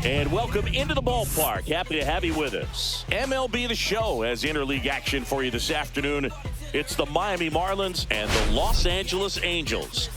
And welcome into the ballpark. Happy to have you with us. MLB The Show has interleague action for you this afternoon. It's the Miami Marlins and the Los Angeles Angels.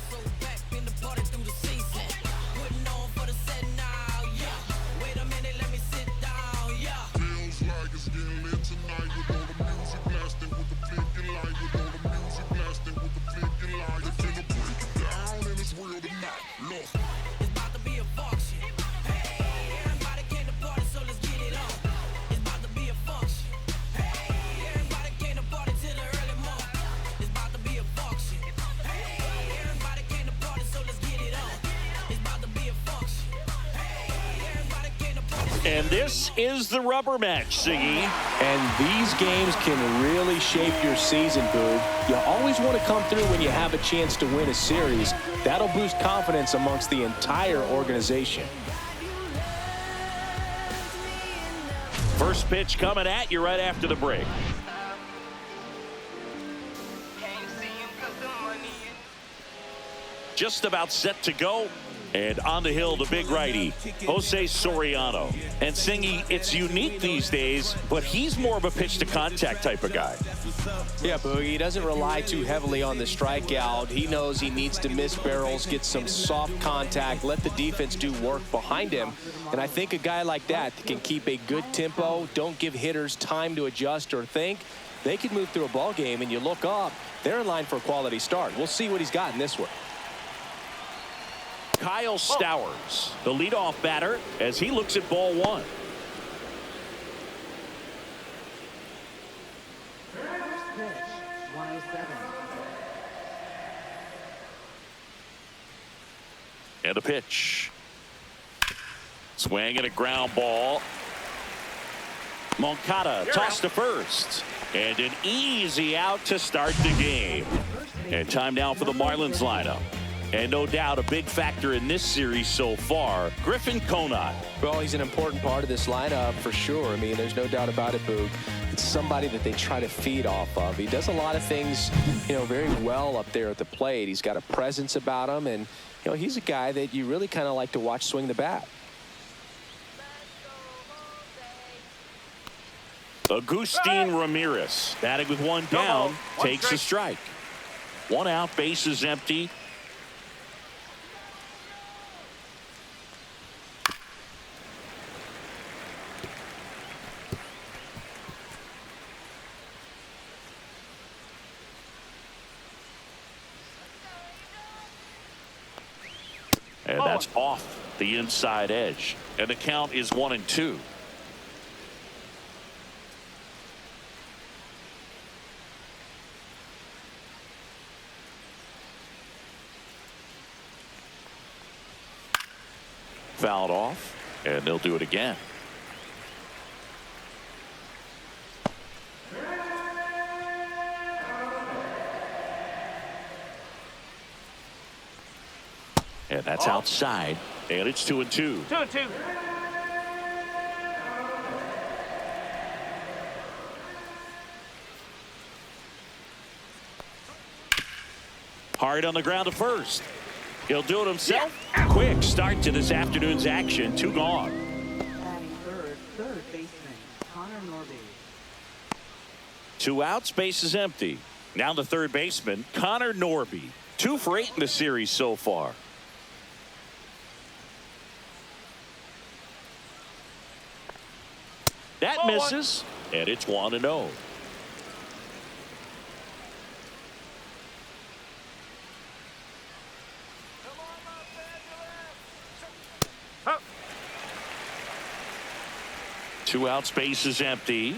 And this is the rubber match, Siggy. And these games can really shape your season, Boog. You always want to come through when you have a chance to win a series. That'll boost confidence amongst the entire organization. First pitch coming at you right after the break. Just about set to go. And on the hill, the big righty, Jose Soriano. And Singy, it's unique these days, but he's more of a pitch-to-contact type of guy. Yeah, Boogie, he doesn't rely too heavily on the strikeout. He knows he needs to miss barrels, get some soft contact, let the defense do work behind him. And I think a guy like that can keep a good tempo, don't give hitters time to adjust or think. They could move through a ball game, and you look up, they're in line for a quality start. We'll see what he's got in this one. Kyle Stowers, the leadoff batter, as he looks at ball one. First pitch, 107. And a pitch. Swing and a ground ball. Moncada tossed to first. And an easy out to start the game. And time now for the Marlins lineup. And no doubt a big factor in this series so far, Griffin Conant. Well, he's an important part of this lineup for sure. I mean, there's no doubt about it, Boog. It's somebody that they try to feed off of. He does a lot of things, very well up there at the plate. He's got a presence about him, and, he's a guy that you really kind of like to watch swing the bat. Agustin Ramirez, batting with one down, takes a strike. One out, base is empty. And that's off the inside edge. And the count is 1-2. Fouled off, and they'll do it again. And that's outside, and it's 2-2. 2-2. Hard on the ground to first. He'll do it himself. Yeah. Quick start to this afternoon's action. 2 gone. Batting third baseman, Connor Norby. 2 outs, base is empty. Now the third baseman, Connor Norby. 2 for 8 in the series so far. That misses, and it's 1-0. Two out, space is empty.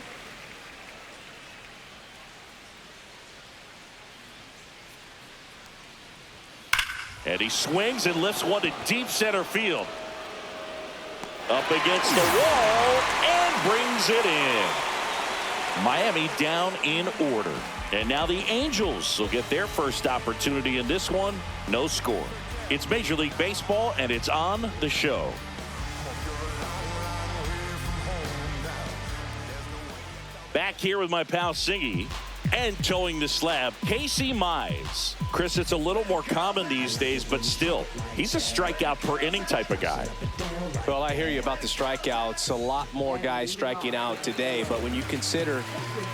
And he swings and lifts one to deep center field. Up against the wall and brings it in. Miami down in order. And now the Angels will get their first opportunity in this one. No score. It's Major League Baseball, and it's on the show. Back here with my pal Singy. And towing the slab, Casey Mize. Chris, it's a little more common these days, but still, he's a strikeout per inning type of guy. Well, I hear you about the strikeouts. A lot more guys striking out today, but when you consider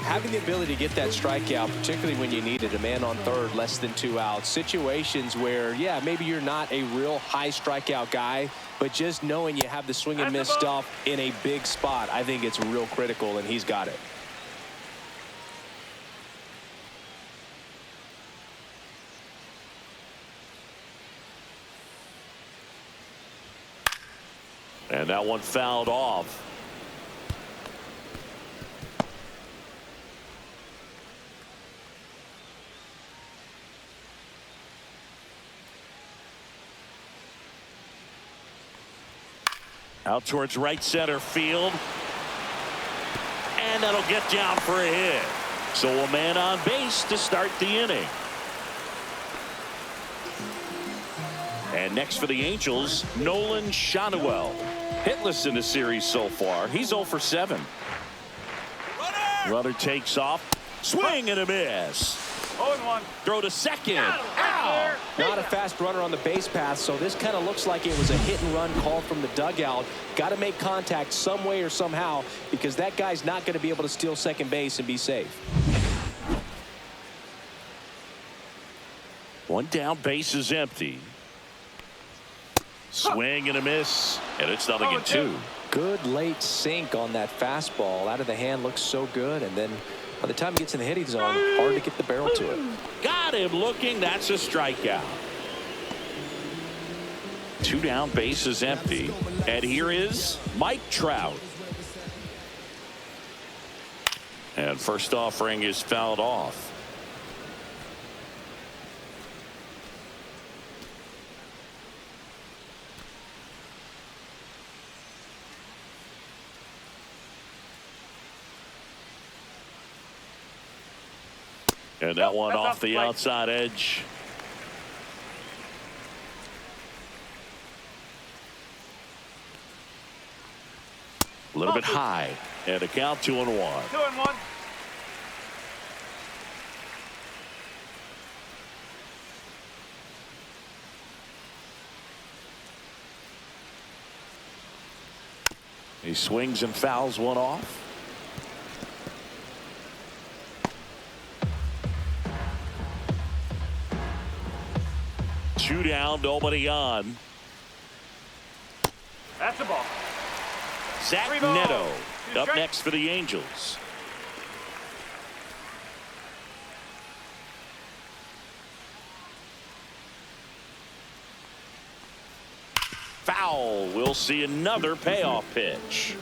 having the ability to get that strikeout, particularly when you need it, a man on third, less than 2 outs, situations where, yeah, maybe you're not a real high strikeout guy, but just knowing you have the swing and miss stuff in a big spot, I think it's real critical, and he's got it. And that one fouled off. Out towards right center field. And that'll get down for a hit. So a man on base to start the inning. And next for the Angels, Nolan Schanuel. Hitless in the series so far. He's 0 for 7. Runner takes off. Swing and a miss. 0-1. Throw to second. Ow. Not a fast runner on the base path, so this kind of looks like it was a hit and run call from the dugout. Got to make contact some way or somehow, because that guy's not going to be able to steal second base and be safe. One down, base is empty. Swing and a miss, and it's 0-2. Good late sink on that fastball. Out of the hand, looks so good, and then by the time he gets in the hitting zone, hard to get the barrel to it. Got him looking. That's a strikeout. 2 down, base is empty. And here is Mike Trout. And first offering is fouled off. And that one off the outside edge. A little bit high. And a count 2-1. 2-1. He swings and fouls one off. Two down, nobody on. That's the ball. Zach 3 balls. Neto 2 up strikes. next for the Angels. Foul. We'll see another payoff pitch.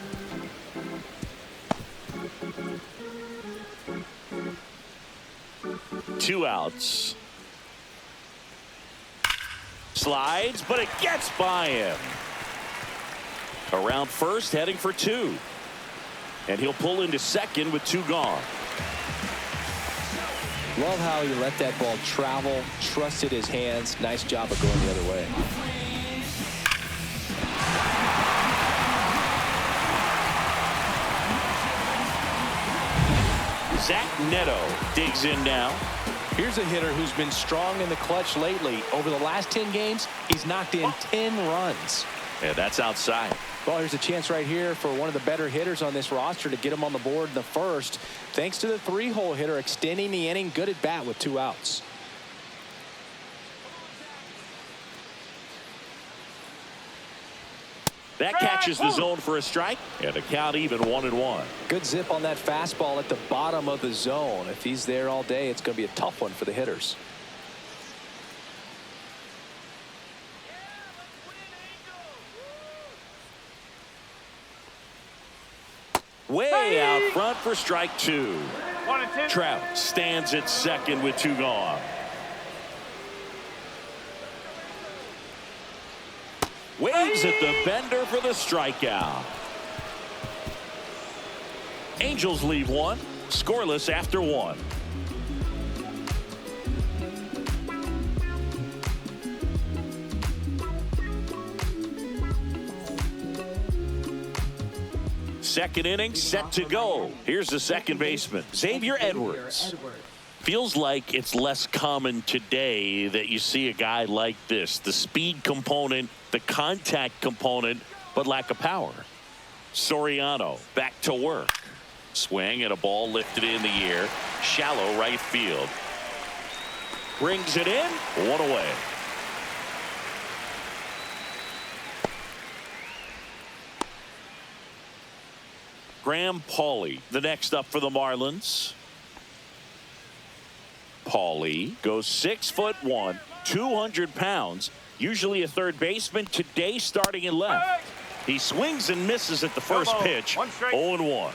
Two outs. Slides, but it gets by him. Around first, heading for 2. And he'll pull into second with 2 gone. Love how he let that ball travel, trusted his hands. Nice job of going the other way. Zach Neto digs in now. Here's a hitter who's been strong in the clutch lately. Over the last 10 games, he's knocked in 10 runs. And that's outside. Well, here's a chance right here for one of the better hitters on this roster to get him on the board in the first. Thanks to the 3-hole hitter extending the inning. Good at bat with 2 outs. That catches the zone for a strike. And a count even 1-1. Good zip on that fastball at the bottom of the zone. If he's there all day, it's going to be a tough one for the hitters. Way out front for strike 2. 1-2. Trout stands at second with 2 gone. Waves at the bender for the strikeout. Angels leave 1. Scoreless after 1. Second inning set to go. Here's the second baseman, Xavier Edwards. Feels like it's less common today that you see a guy like this. The speed component, the contact component, but lack of power. Soriano back to work. Swing and a ball lifted in the air. Shallow right field. Brings it in. One away. Graham Pauley, the next up for the Marlins. Pauley goes 6'1", 200 pounds. Usually a third baseman. Today starting in left. He swings and misses at the first pitch. 0-1.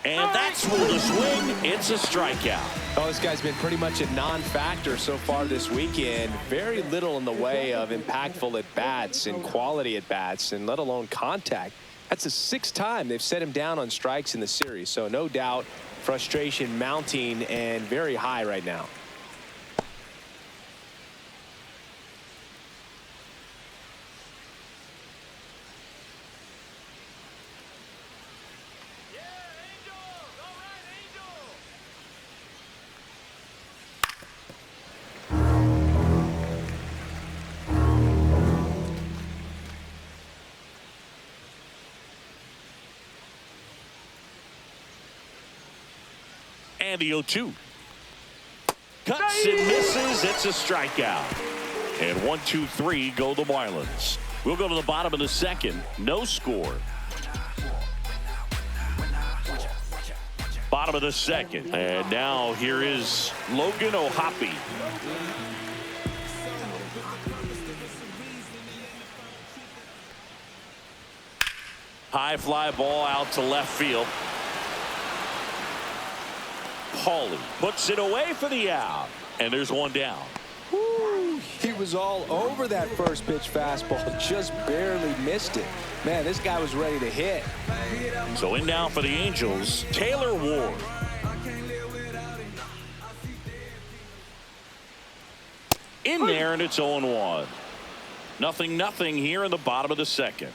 And that's ruled a swing. It's a strikeout. Oh, this guy's been pretty much a non-factor so far this weekend. Very little in the way of impactful at-bats and quality at-bats, and let alone contact. That's the 6th time they've set him down on strikes in the series. So no doubt frustration mounting and very high right now. And the 0-2. Cuts and misses. It's a strikeout. And 1-2-3 go the Marlins. We'll go to the bottom of the second. No score. Bottom of the second. And now here is Logan O'Hoppe. High fly ball out to left field. Pauley puts it away for the out. And there's one down. Woo, he was all over that first pitch fastball. Just barely missed it. Man, this guy was ready to hit. So in now for the Angels, Taylor Ward. In there, and it's 0-1. 0-0 here in the bottom of the second.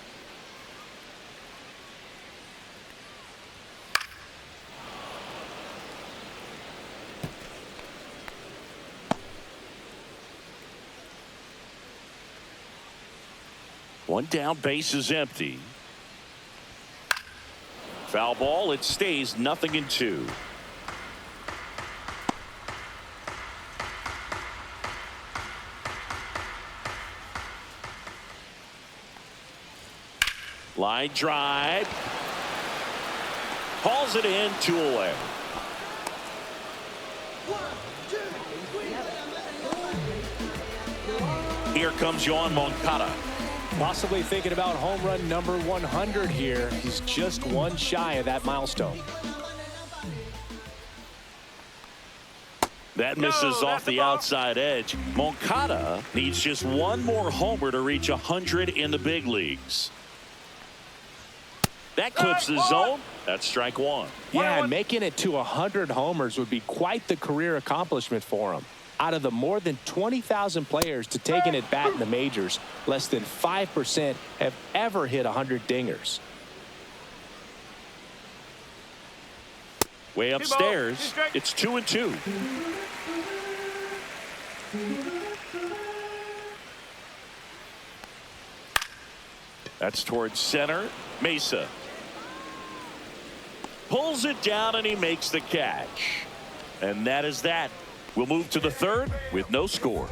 One down, base is empty. Foul ball, it stays 0-2. Line drive. Hauls it in, 2 away. Here comes Yoan Moncada. Possibly thinking about home run number 100 here. He's just one shy of that milestone. That misses off the outside edge. Moncada needs just one more homer to reach 100 in the big leagues. That clips the zone. That's strike one. Yeah, and making it to 100 homers would be quite the career accomplishment for him. Out of the more than 20,000 players to take an at-bat in the majors, less than 5% have ever hit 100 dingers. Way upstairs, it's 2-2. That's towards center. Mesa pulls it down and he makes the catch. And that is that. We'll move to the third with no score.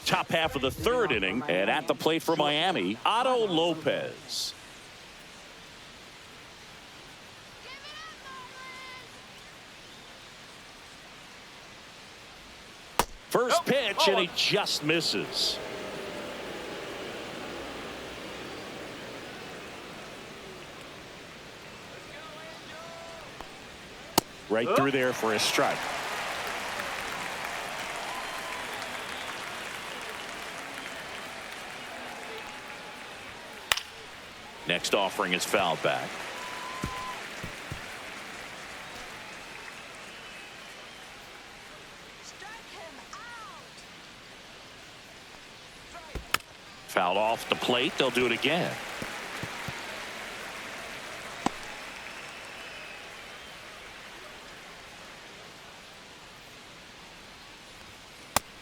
Top half of the third inning, and at the plate for Miami, Otto Lopez. First pitch, and he just misses. Right through there for a strike. Next offering is fouled back. Fouled off the plate. They'll do it again.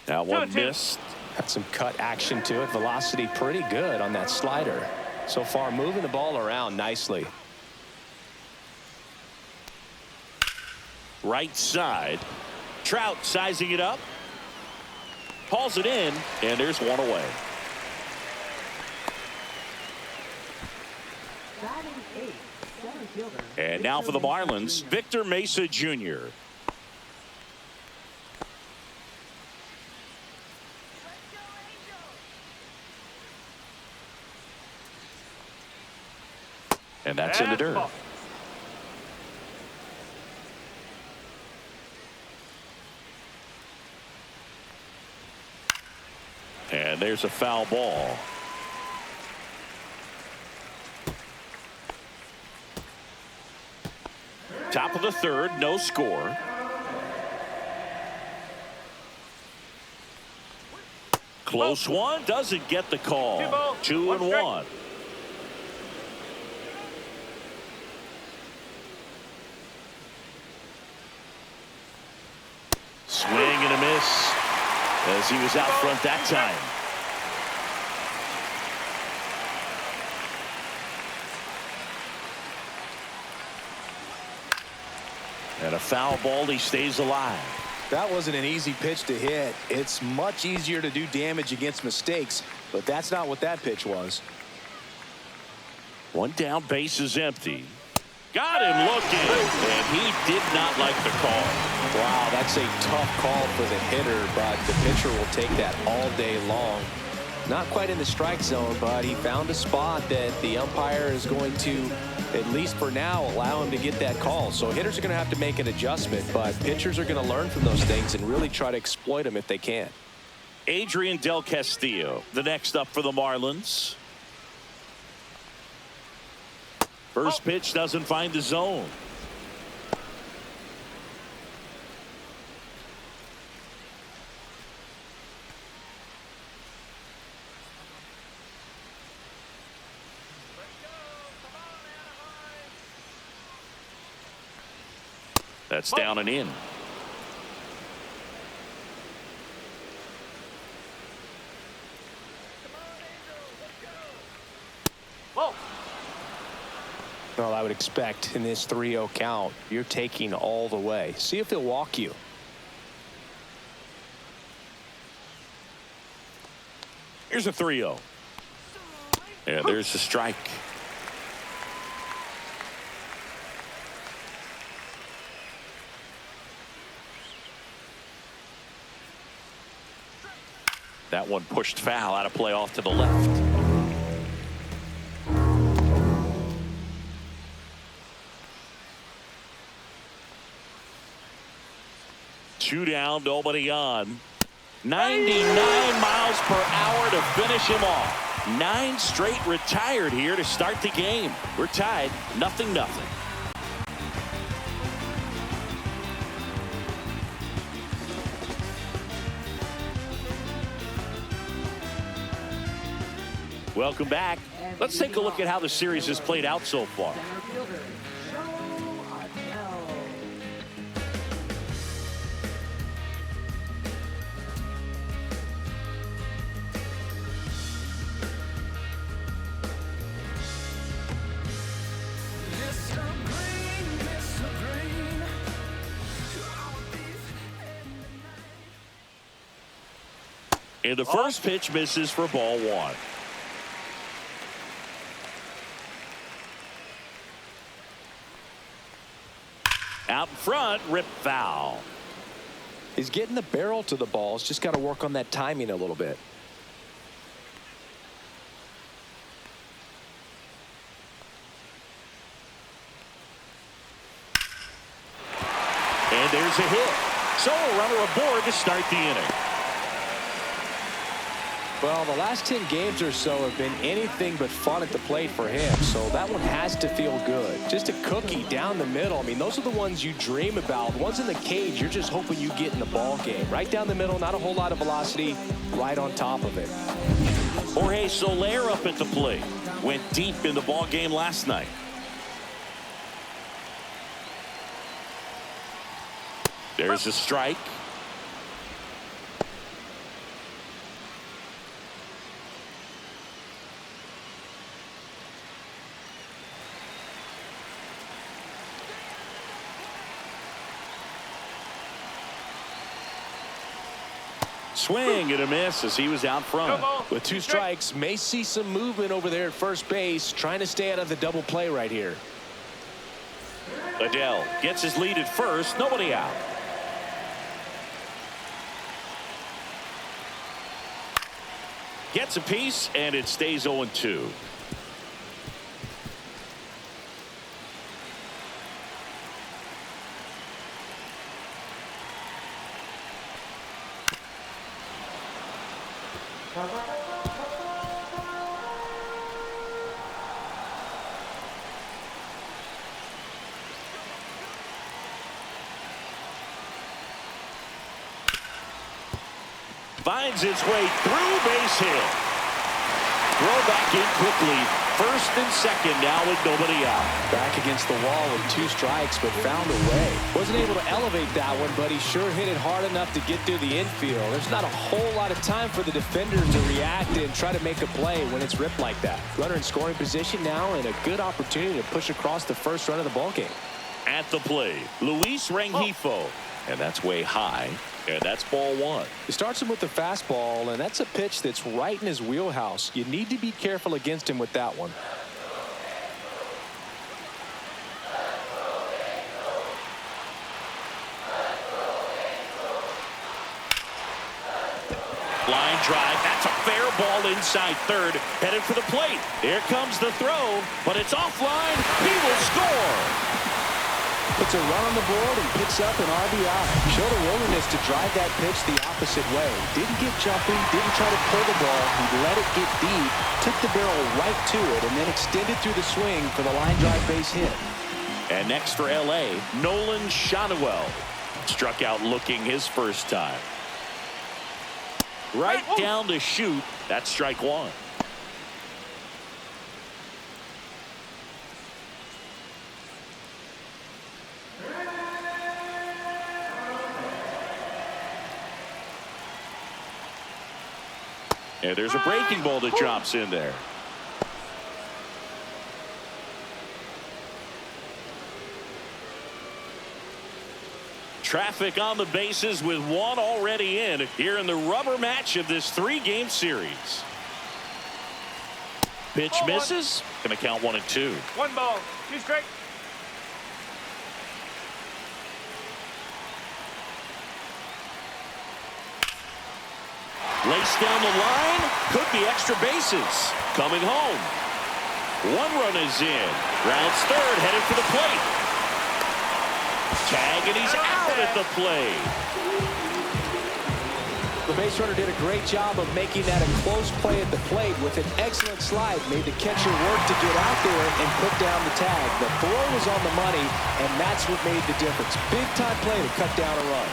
That one missed. Got some cut action to it. Velocity pretty good on that slider. So far moving the ball around nicely. Right side. Trout sizing it up. Hauls it in, and there's one away. Batting eighth, center fielder. And now for the Marlins, Victor Mesa Jr. And that's in the dirt. And there's a foul ball. Top of the third, no score. Close one, doesn't get the call. 2-1. Swing and a miss as he was out front that time. And a foul ball, he stays alive. That wasn't an easy pitch to hit. It's much easier to do damage against mistakes, but that's not what that pitch was. One down, base is empty. Got him looking, and he did not like the call. Wow, that's a tough call for the hitter, but the pitcher will take that all day long. Not quite in the strike zone, but he found a spot that the umpire is going to, at least for now, allow him to get that call. So hitters are going to have to make an adjustment, but pitchers are going to learn from those things and really try to exploit them if they can. Adrian Del Castillo, the next up for the Marlins. First pitch doesn't find the zone. That's down and in. Well, I would expect in this 3-0 count, you're taking all the way. See if he'll walk you. Here's a 3-0. Yeah, there's the strike. That one pushed foul, out of play off to the left. Two down, nobody on. 99 miles per hour to finish him off. 9 straight retired here to start the game. We're tied, 0-0. Welcome back. Let's take a look at how the series has played out so far. Center fielder, And the first pitch misses for ball 1. Out in front, rip foul. He's getting the barrel to the ball. He's just got to work on that timing a little bit. And there's a hit. So a runner aboard to start the inning. Well, the last 10 games or so have been anything but fun at the plate for him, so that one has to feel good. Just a cookie down the middle. I mean, those are the ones you dream about. Ones in the cage, you're just hoping you get in the ball game. Right down the middle, not a whole lot of velocity, right on top of it. Jorge Soler up at the plate. Went deep in the ball game last night. There's a strike. Swing and a miss as he was out front. With 2 strikes, may see some movement over there at first base, trying to stay out of the double play right here. Adele gets his lead at first, nobody out. Gets a piece, and it stays 0-2. Finds its way through, base hit. Throw back in quickly. First and second now with nobody out. Back against the wall with 2 strikes, but found a way. Wasn't able to elevate that one, but he sure hit it hard enough to get through the infield. There's not a whole lot of time for the defenders to react and try to make a play when it's ripped like that. Runner in scoring position now, and a good opportunity to push across the first run of the ball game. At the plate, Luis Rengifo. And that's way high. And that's ball 1. He starts him with the fastball, and that's a pitch that's right in his wheelhouse. You need to be careful against him with that one. Line drive. That's a fair ball inside third. Headed for the plate. Here comes the throw, but it's offline. He will score. Puts a run on the board and picks up an RBI. Showed a willingness to drive that pitch the opposite way. Didn't get jumpy, didn't try to pull the ball. He let it get deep, took the barrel right to it, and then extended through the swing for the line drive base hit. And next for L.A., Nolan Shotwell. Struck out looking his first time. Right down to shoot. That's strike 1. And there's a breaking ball that drops in there. Traffic on the bases with 1 already in here in the rubber match of this 3-game series. Pitch misses. Going to count 1-2. 1 ball, 2 strikes. Laced down the line. Could be extra bases. Coming home. 1 run is in. Rounds third. Headed for the plate. Tag, and he's out at the plate. The base runner did a great job of making that a close play at the plate with an excellent slide. Made the catcher work to get out there and put down the tag. The throw was on the money, and that's what made the difference. Big time play to cut down a run.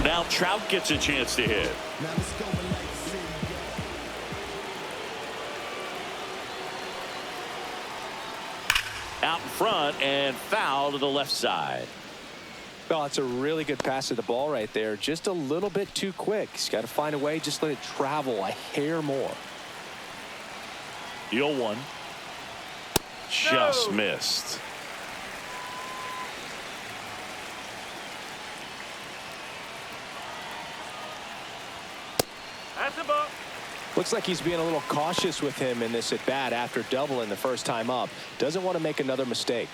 Now Trout gets a chance to hit. Out in front and foul to the left side. Well, it's a really good pass to the ball right there. Just a little bit too quick. He's got to find a way. Just let it travel a hair more. 0-1. Just missed. That's a ball. Looks like he's being a little cautious with him in this at bat after doubling the first time up. Doesn't want to make another mistake.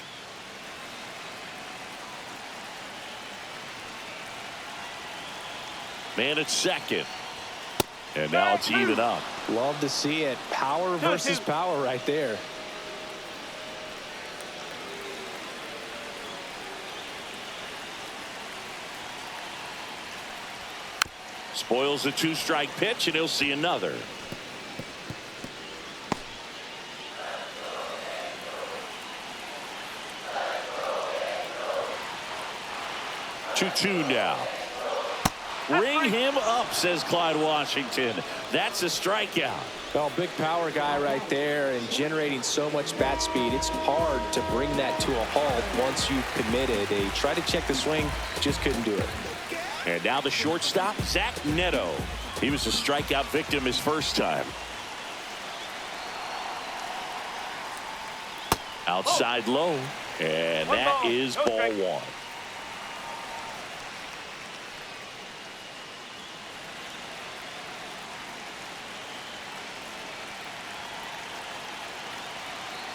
Man at second. And now it's even up. Love to see it. Power versus power right there. Spoils a 2-strike pitch, and he'll see another. Two now. Ring him up, says Clyde Washington. That's a strikeout. Well, big power guy right there and generating so much bat speed. It's hard to bring that to a halt once you've committed. They tried to check the swing, just couldn't do it. And now the shortstop, Zach Neto. He was a strikeout victim his first time. Outside low. And that is ball one.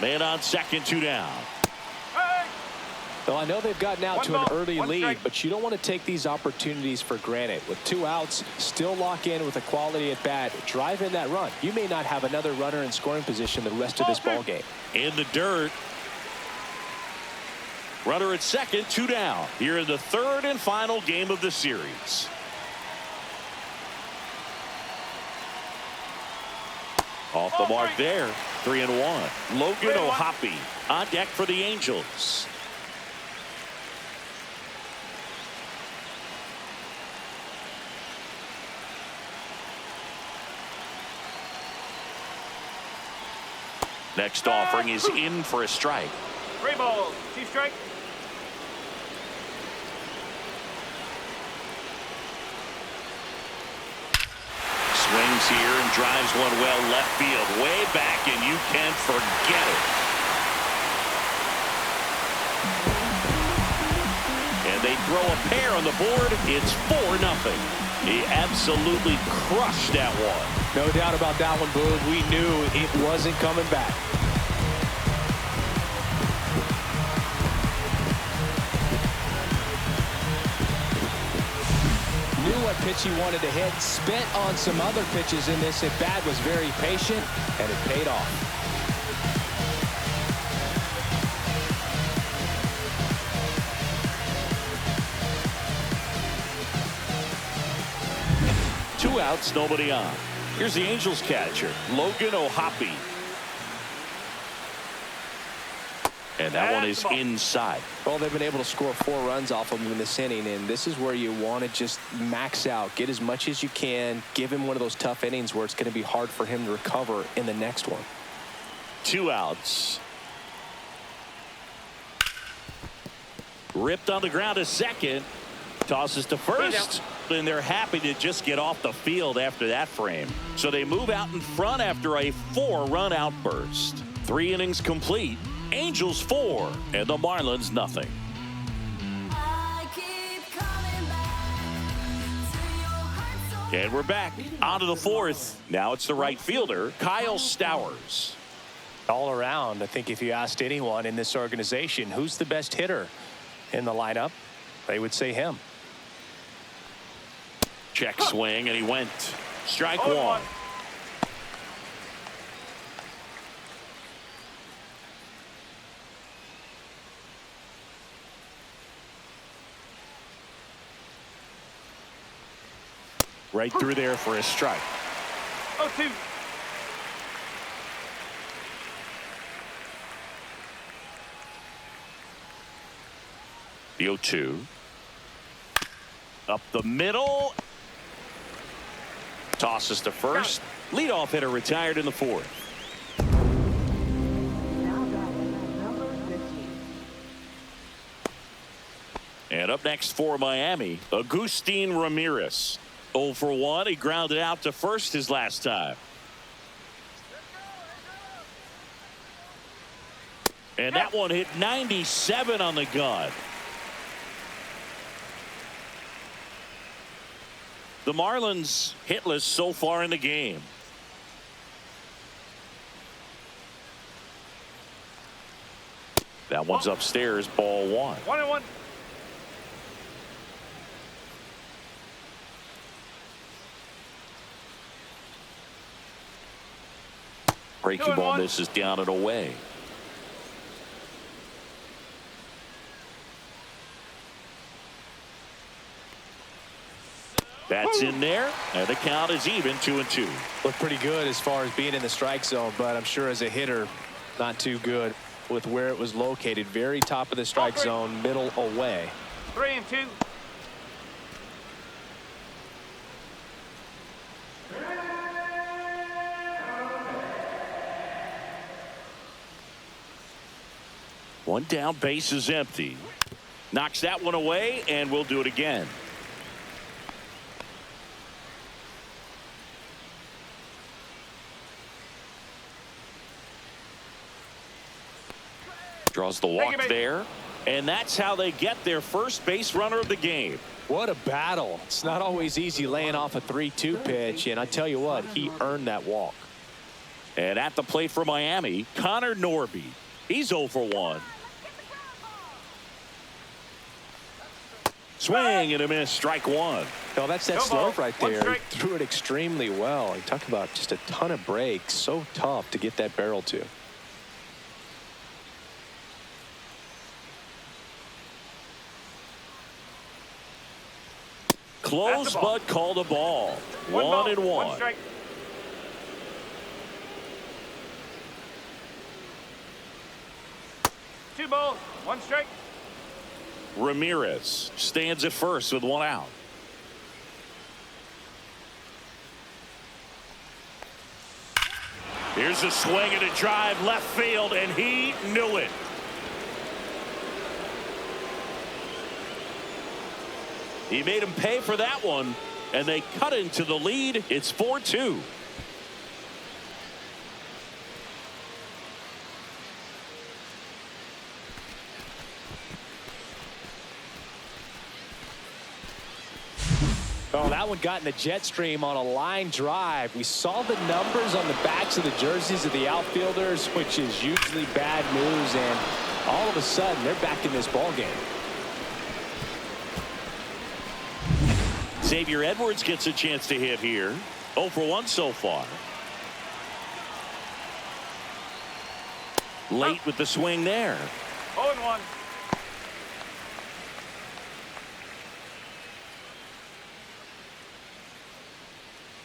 Man on second, 2 down. Well, I know they've gotten out to an early lead, but you don't want to take these opportunities for granted. With 2 outs, still lock in with a quality at bat, drive in that run. You may not have another runner in scoring position the rest of this ball game. In the dirt. Runner at second, 2 down. Here in the third and final game of the series. Off the mark there. 3-1. Logan O'Hoppe on deck for the Angels. Next offering is in for a strike. 3 balls, 2 strikes. Swings here and drives one well left field, way back, and you can't forget it. And they throw a pair on the board. It's 4-0. He absolutely crushed that one. No doubt about that one, Boog. We knew it wasn't coming back. What pitch he wanted to hit, spent on some other pitches in this at bat, was very patient, and it paid off. Two outs, nobody on. Here's the Angels catcher, Logan O'Hoppe. And that one is inside. Well, they've been able to score 4 runs off of him in this inning, and this is where you want to just max out, get as much as you can, give him one of those tough innings where it's going to be hard for him to recover in the next one. 2 outs. Ripped on the ground to second. Tosses to first. And they're happy to just get off the field after that frame. So they move out in front after a 4-run outburst. 3 innings complete. Angels 4 and the Marlins nothing. And we're back onto the 4th. Now it's the right fielder, Kyle Stowers. All around, I think if you asked anyone in this organization who's the best hitter in the lineup, they would say him. Check swing, and he went. Strike 1. Right through there for a strike. 0-2. The 0-2. Up the middle. Tosses to first. Leadoff hitter retired in the 4th. Now batting number 15. And up next for Miami, Agustin Ramirez. 0 for 1. He grounded out to first his last time. And that one hit 97 on the gun. The Marlins hitless so far in the game. That one's upstairs, ball 1. 1-1. Breaking ball misses down and away. That's in there, and the count is even 2-2. Looked pretty good as far as being in the strike zone, but I'm sure as a hitter, not too good with where it was located. Very top of the strike zone, middle away. 3-2. One down, base is empty. Knocks that one away, and we'll do it again. Draws the walk there, and that's how they get their first base runner of the game. What a battle. It's not always easy laying off a 3-2 pitch, and I tell you what, he earned that walk. And at the plate for Miami, Connor Norby. He's 0 for 1. Swing and a miss, strike one. No, that's that slope right there. He threw it extremely well. He talked about just a ton of breaks. So tough to get that barrel to. Close but called a ball. 1-1. Strike. Two balls, one strike. Ramirez stands at first with one out. Here's a swing and a drive left field, and he knew it. He made him pay for that one, and they cut into the lead. It's 4-2. Oh, that one got in the jet stream on a line drive. We saw the numbers on the backs of the jerseys of the outfielders, which is usually bad news, and all of a sudden they're back in this ball game. Xavier Edwards gets a chance to hit here. 0 for 1 so far. Late with the swing there. 0-1.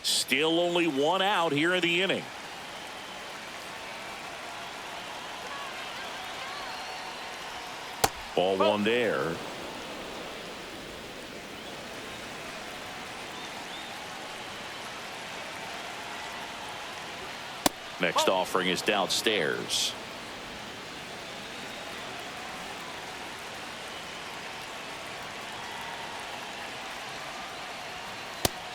Still only one out here in the inning. Ball one there. Next offering is downstairs.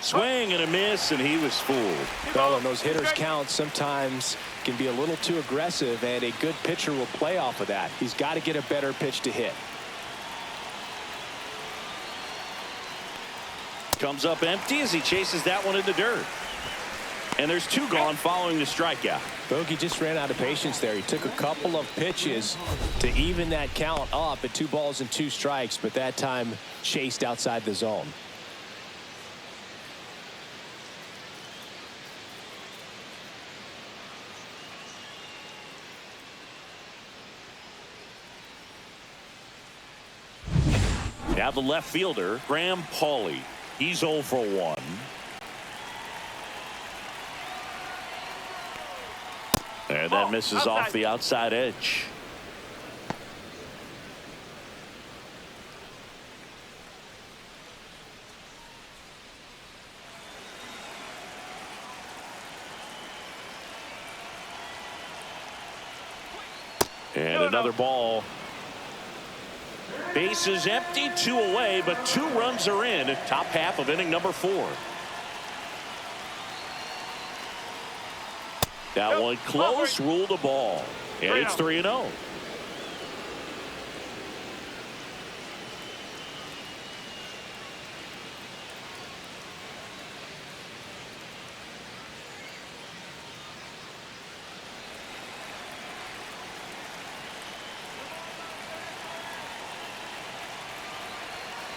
Swing and a miss, and he was fooled. Well, and those hitters count sometimes can be a little too aggressive, and a good pitcher will play off of that. He's got to get a better pitch to hit. Comes up empty as he chases that one in the dirt. And there's two gone following the strikeout. Bogey just ran out of patience there. He took a couple of pitches to even that count up at 2 balls and 2 strikes, but that time chased outside the zone. Now the left fielder, Graham Pauley. He's 0 for 1. And that misses off the outside edge. And another ball. Base is empty, 2 away, but 2 runs are in at top half of inning number 4. That one close, ruled a ball. And it's 3-0.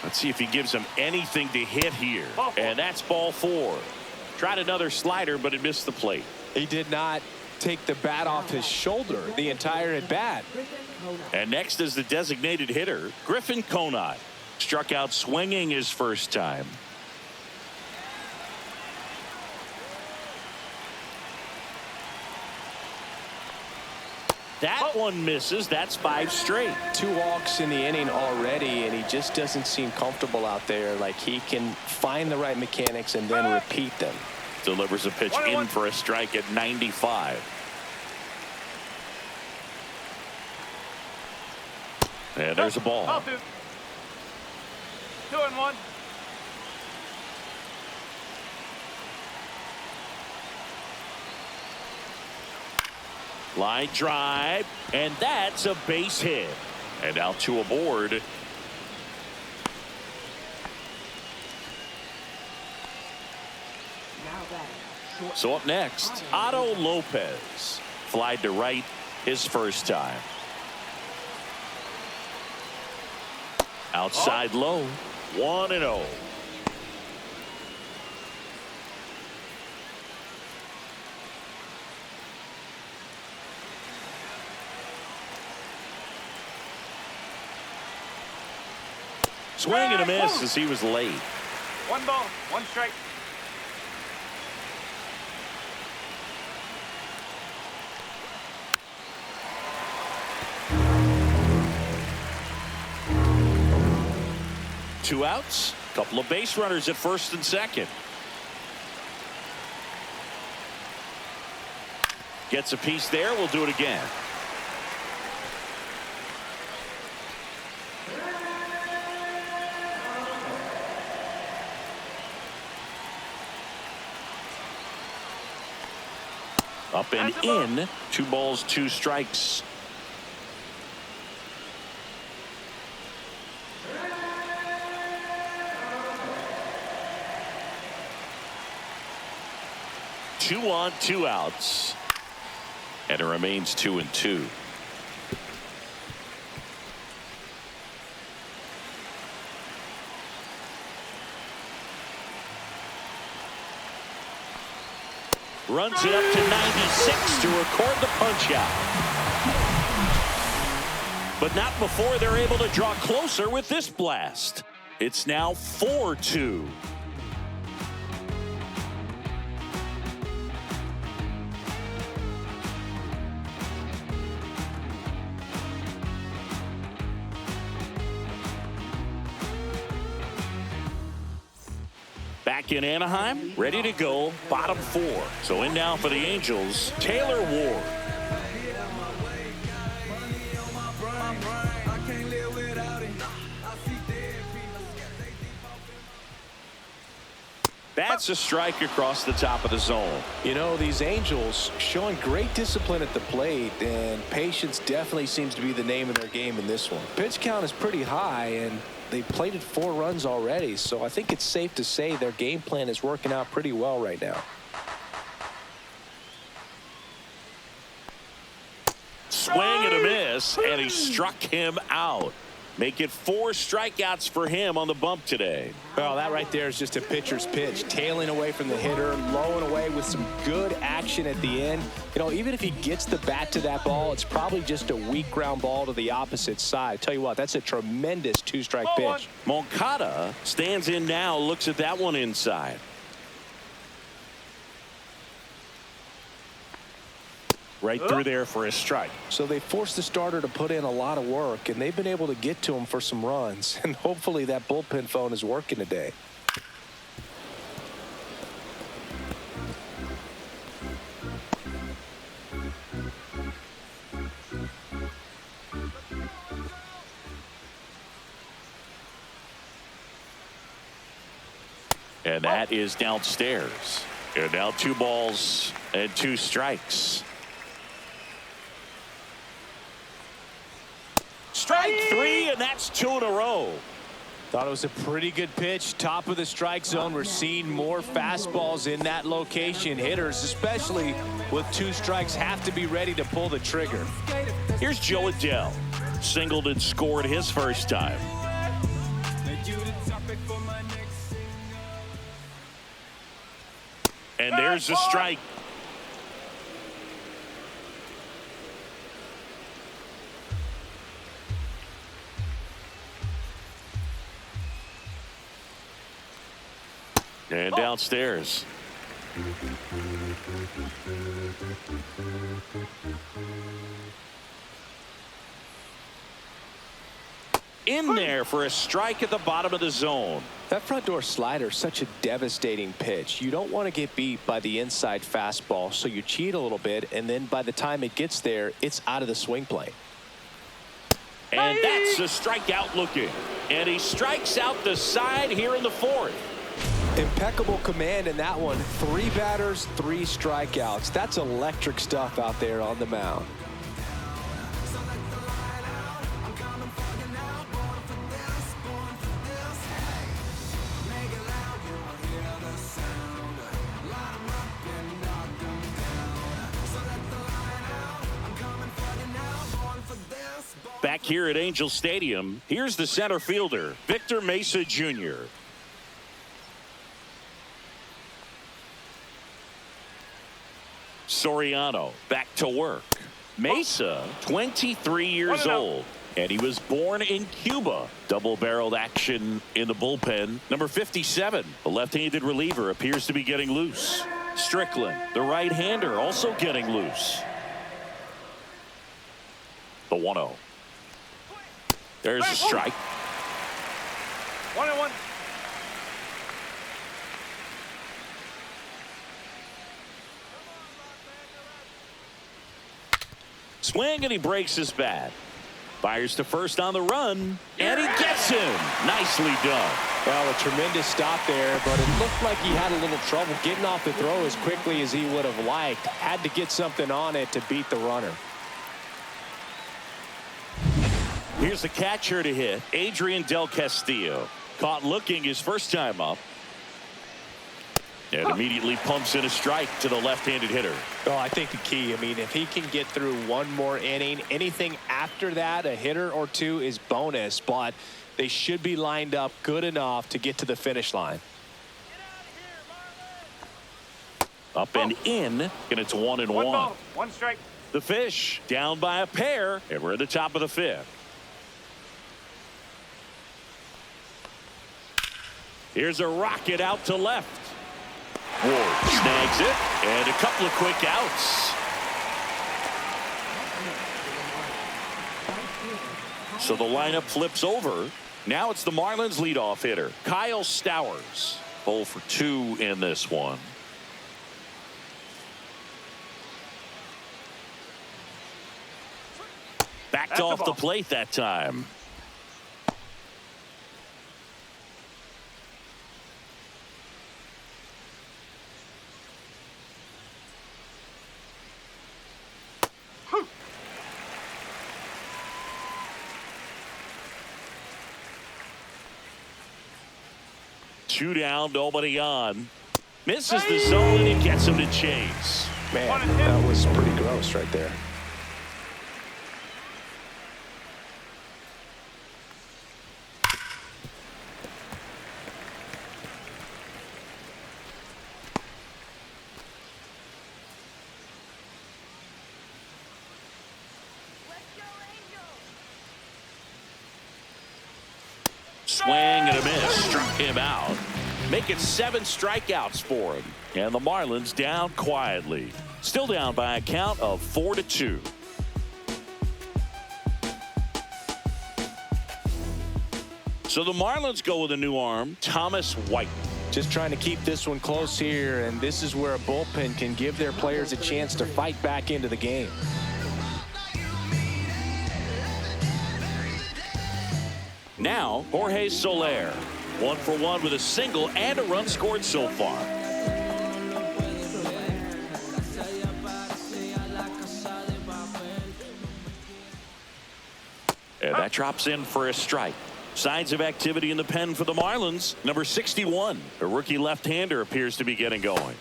Let's see if he gives him anything to hit here. And that's ball 4. Tried another slider, but it missed the plate. He did not. take the bat off his shoulder the entire at bat. And next is the designated hitter, Griffin Conine. Struck out swinging his first time. That one misses. That's 5 straight. 2 walks in the inning already, and he just doesn't seem comfortable out there. Like he can find the right mechanics and then repeat them. Delivers a pitch in for a strike at 95. And there's a ball. 2-1. Line drive, and that's a base hit. And now 2 aboard. So up next, Otto Lopez. Flied to right his first time. Outside low, 1-0. Swing and a miss as he was late. 1 ball, 1 strike. Two outs, couple of base runners at first and second. Gets a piece there. We'll do it again. Up and in. 2 balls, 2 strikes. Two on, 2 outs. And it remains 2-2. Runs it up to 96 to record the punch out. But not before they're able to draw closer with this blast. It's now 4-2. Back in Anaheim, ready to go, bottom 4. So in now for the Angels, Taylor Ward. That's a strike across the top of the zone. You know, these Angels showing great discipline at the plate, and patience definitely seems to be the name of their game in this one. Pitch count is pretty high, and they plated 4 runs already, so I think it's safe to say their game plan is working out pretty well right now. Swing and a miss, and he struck him out. Make it 4 strikeouts for him on the bump today. Well, that right there is just a pitcher's pitch. Tailing away from the hitter, low and away with some good action at the end. You know, even if he gets the bat to that ball, it's probably just a weak ground ball to the opposite side. Tell you what, that's a tremendous 2-strike pitch. Moncada stands in now, looks at that one inside. Right through there for a strike. So they forced the starter to put in a lot of work, and they've been able to get to him for some runs. And hopefully that bullpen phone is working today. And that is downstairs. And now 2 balls and 2 strikes. Strike 3, and that's 2 in a row. Thought it was a pretty good pitch. Top of the strike zone. We're seeing more fastballs in that location. Hitters, especially with 2 strikes, have to be ready to pull the trigger. Here's Joe Adell. Singled and scored his first time. And there's a strike. And downstairs. In there for a strike at the bottom of the zone. That front door slider is such a devastating pitch. You don't want to get beat by the inside fastball, so you cheat a little bit, and then by the time it gets there, it's out of the swing plane. And that's a strikeout looking. And he strikes out the side here in the fourth. Impeccable command in that one. 3 batters, 3 strikeouts. That's electric stuff out there on the mound. Back here at Angel Stadium, here's the center fielder, Victor Mesa Jr. Soriano back to work. Mesa, 23 years old, and he was born in Cuba. Double-barreled action in the bullpen. Number 57, the left-handed reliever, appears to be getting loose. Strickland, the right-hander, also getting loose. The 1-0. There's a strike. 1-1. Swing, and he breaks his bat. Fires to first on the run, and he gets him. Nicely done. Well, a tremendous stop there, but it looked like he had a little trouble getting off the throw as quickly as he would have liked. Had to get something on it to beat the runner. Here's the catcher to hit, Adrian Del Castillo. Caught looking his first time up. And immediately pumps in a strike to the left-handed hitter. Well, I think the key, if he can get through one more inning, anything after that, a hitter or two is bonus, but they should be lined up good enough to get to the finish line. Up and in, and it's 1-1. 1 ball, 1 strike. The Fish down by a pair, and we're at the top of the 5th. Here's a rocket out to left. Ward snags it, and a couple of quick outs. So the lineup flips over. Now it's the Marlins leadoff hitter, Kyle Stowers. 0 for 2 in this one. Backed off the plate that time. Two down, nobody on. Misses the zone, and it gets him to chase. Man, that was pretty gross right there. Swing and a miss. Struck him out. Make it 7 strikeouts for him. And the Marlins down quietly. Still down by a count of 4-2. So the Marlins go with a new arm, Thomas White. Just trying to keep this one close here, and this is where a bullpen can give their players a chance to fight back into the game. Now, Jorge Soler. 1 for 1 with a single and a run scored so far. And that drops in for a strike. Signs of activity in the pen for the Marlins. Number 61, a rookie left-hander, appears to be getting going.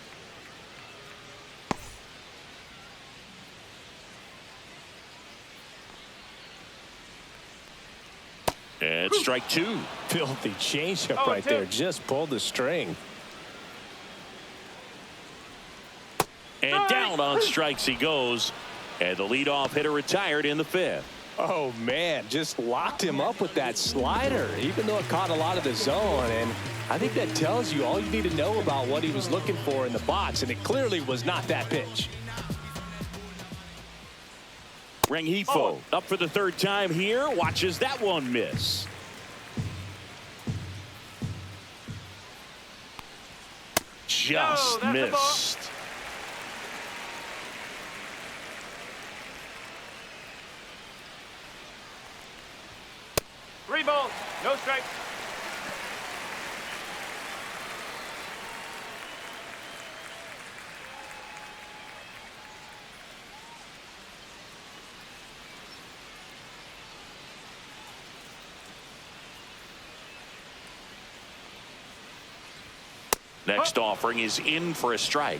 And strike 2. Filthy changeup right there. Just pulled the string. And down on strikes he goes. And the leadoff hitter retired in the 5th. Oh, man, just locked him up with that slider, even though it caught a lot of the zone. And I think that tells you all you need to know about what he was looking for in the box, and it clearly was not that pitch. Rengifo up for the third time here. Watches that one miss. Just missed. Three balls, no strikes. Next offering is in for a strike.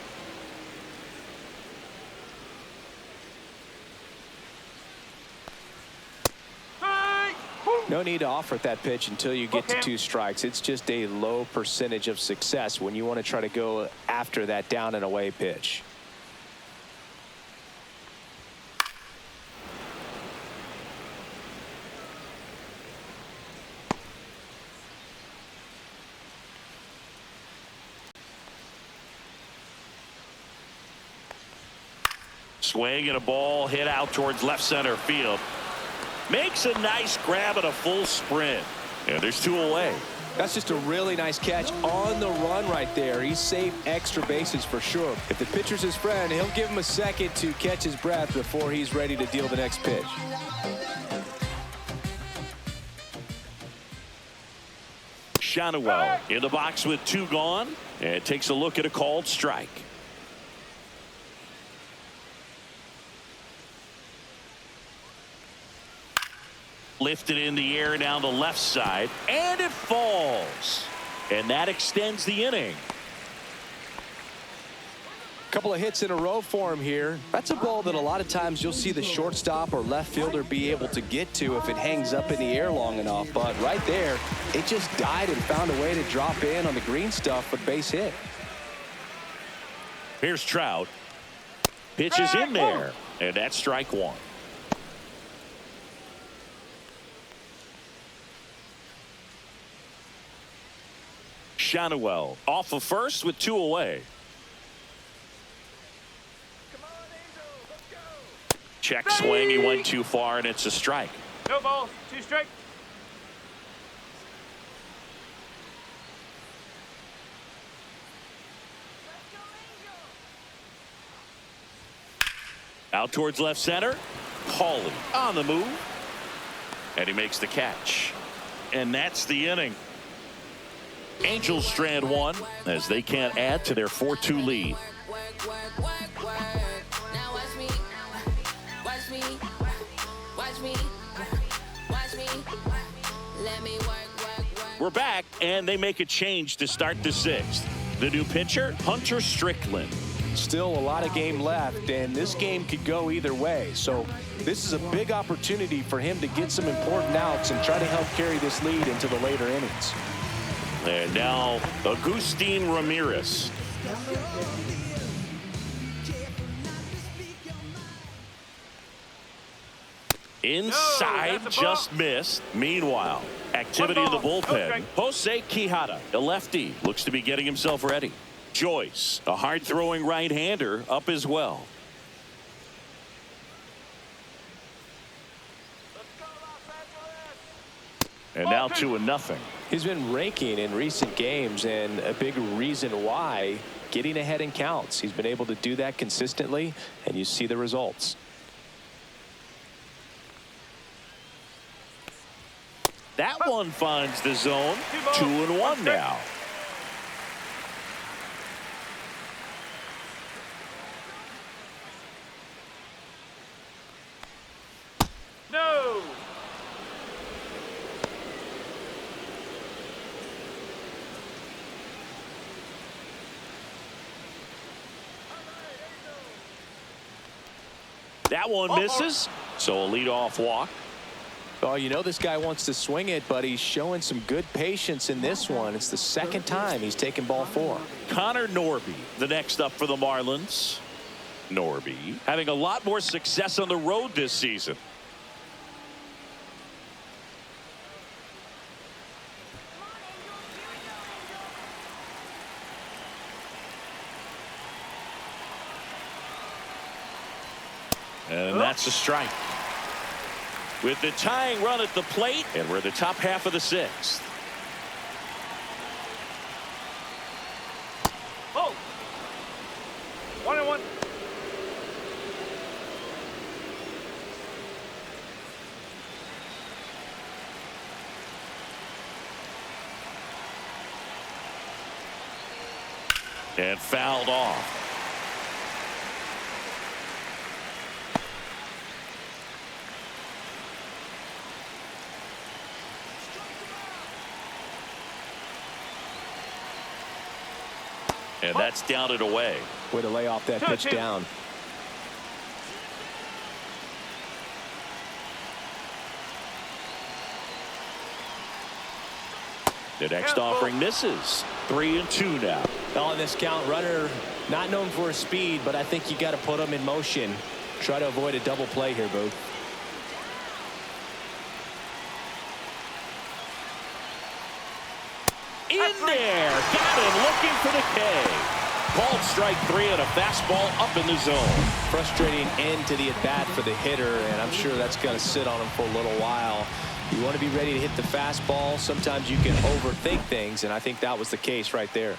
No need to offer at that pitch until you get to 2 strikes. It's just a low percentage of success when you want to try to go after that down and away pitch. Swing and a ball hit out towards left center field. Makes a nice grab at a full sprint. And there's 2 away. That's just a really nice catch on the run right there. He saved extra bases for sure. If the pitcher's his friend, he'll give him a second to catch his breath before he's ready to deal the next pitch. Shanawell in the box with 2 gone. And takes a look at a called strike. Lifted in the air down the left side, and it falls. And that extends the inning. Couple of hits in a row for him here. That's a ball that a lot of times you'll see the shortstop or left fielder be able to get to if it hangs up in the air long enough. But right there, it just died and found a way to drop in on the green stuff for base hit. Here's Trout. Pitch is in there, and that's strike 1. Shanawell off of first with 2 away. Check swing. He went too far, and it's a strike. No balls, 2 strikes. Out towards left center. Hawley on the move. And he makes the catch. And that's the inning. Angels strand 1 as they can't add to their 4-2 lead. We're back, and they make a change to start the 6th. The new pitcher, Hunter Strickland. Still a lot of game left, and this game could go either way. So this is a big opportunity for him to get some important outs and try to help carry this lead into the later innings. And now Agustin Ramirez. Inside, just missed. Meanwhile, activity in the bullpen. Jose Quijada, a lefty, looks to be getting himself ready. Joyce, a hard-throwing right-hander, up as well. And now 2-0. He's been raking in recent games, and a big reason why, getting ahead in counts. He's been able to do that consistently, and you see the results. That one finds the zone. 2-1 now. No. That one misses, so a leadoff walk. Oh, you know this guy wants to swing it, but he's showing some good patience in this one. It's the second time he's taken ball 4. Connor Norby, the next up for the Marlins. Norby having a lot more success on the road this season. And that's a strike. With the tying run at the plate, and we're the top half of the sixth. Oh. 1-1. And fouled off. And that's down and away. Way to lay off that pitch down. The next offering misses. 3-2 now. On this count, runner not known for his speed, but I think you got to put him in motion. Try to avoid a double play here, Boog. In there. Got him looking for the K. Called strike 3 and a fastball up in the zone. Frustrating end to the at-bat for the hitter, and I'm sure that's going to sit on him for a little while. You want to be ready to hit the fastball. Sometimes you can overthink things, and I think that was the case right there.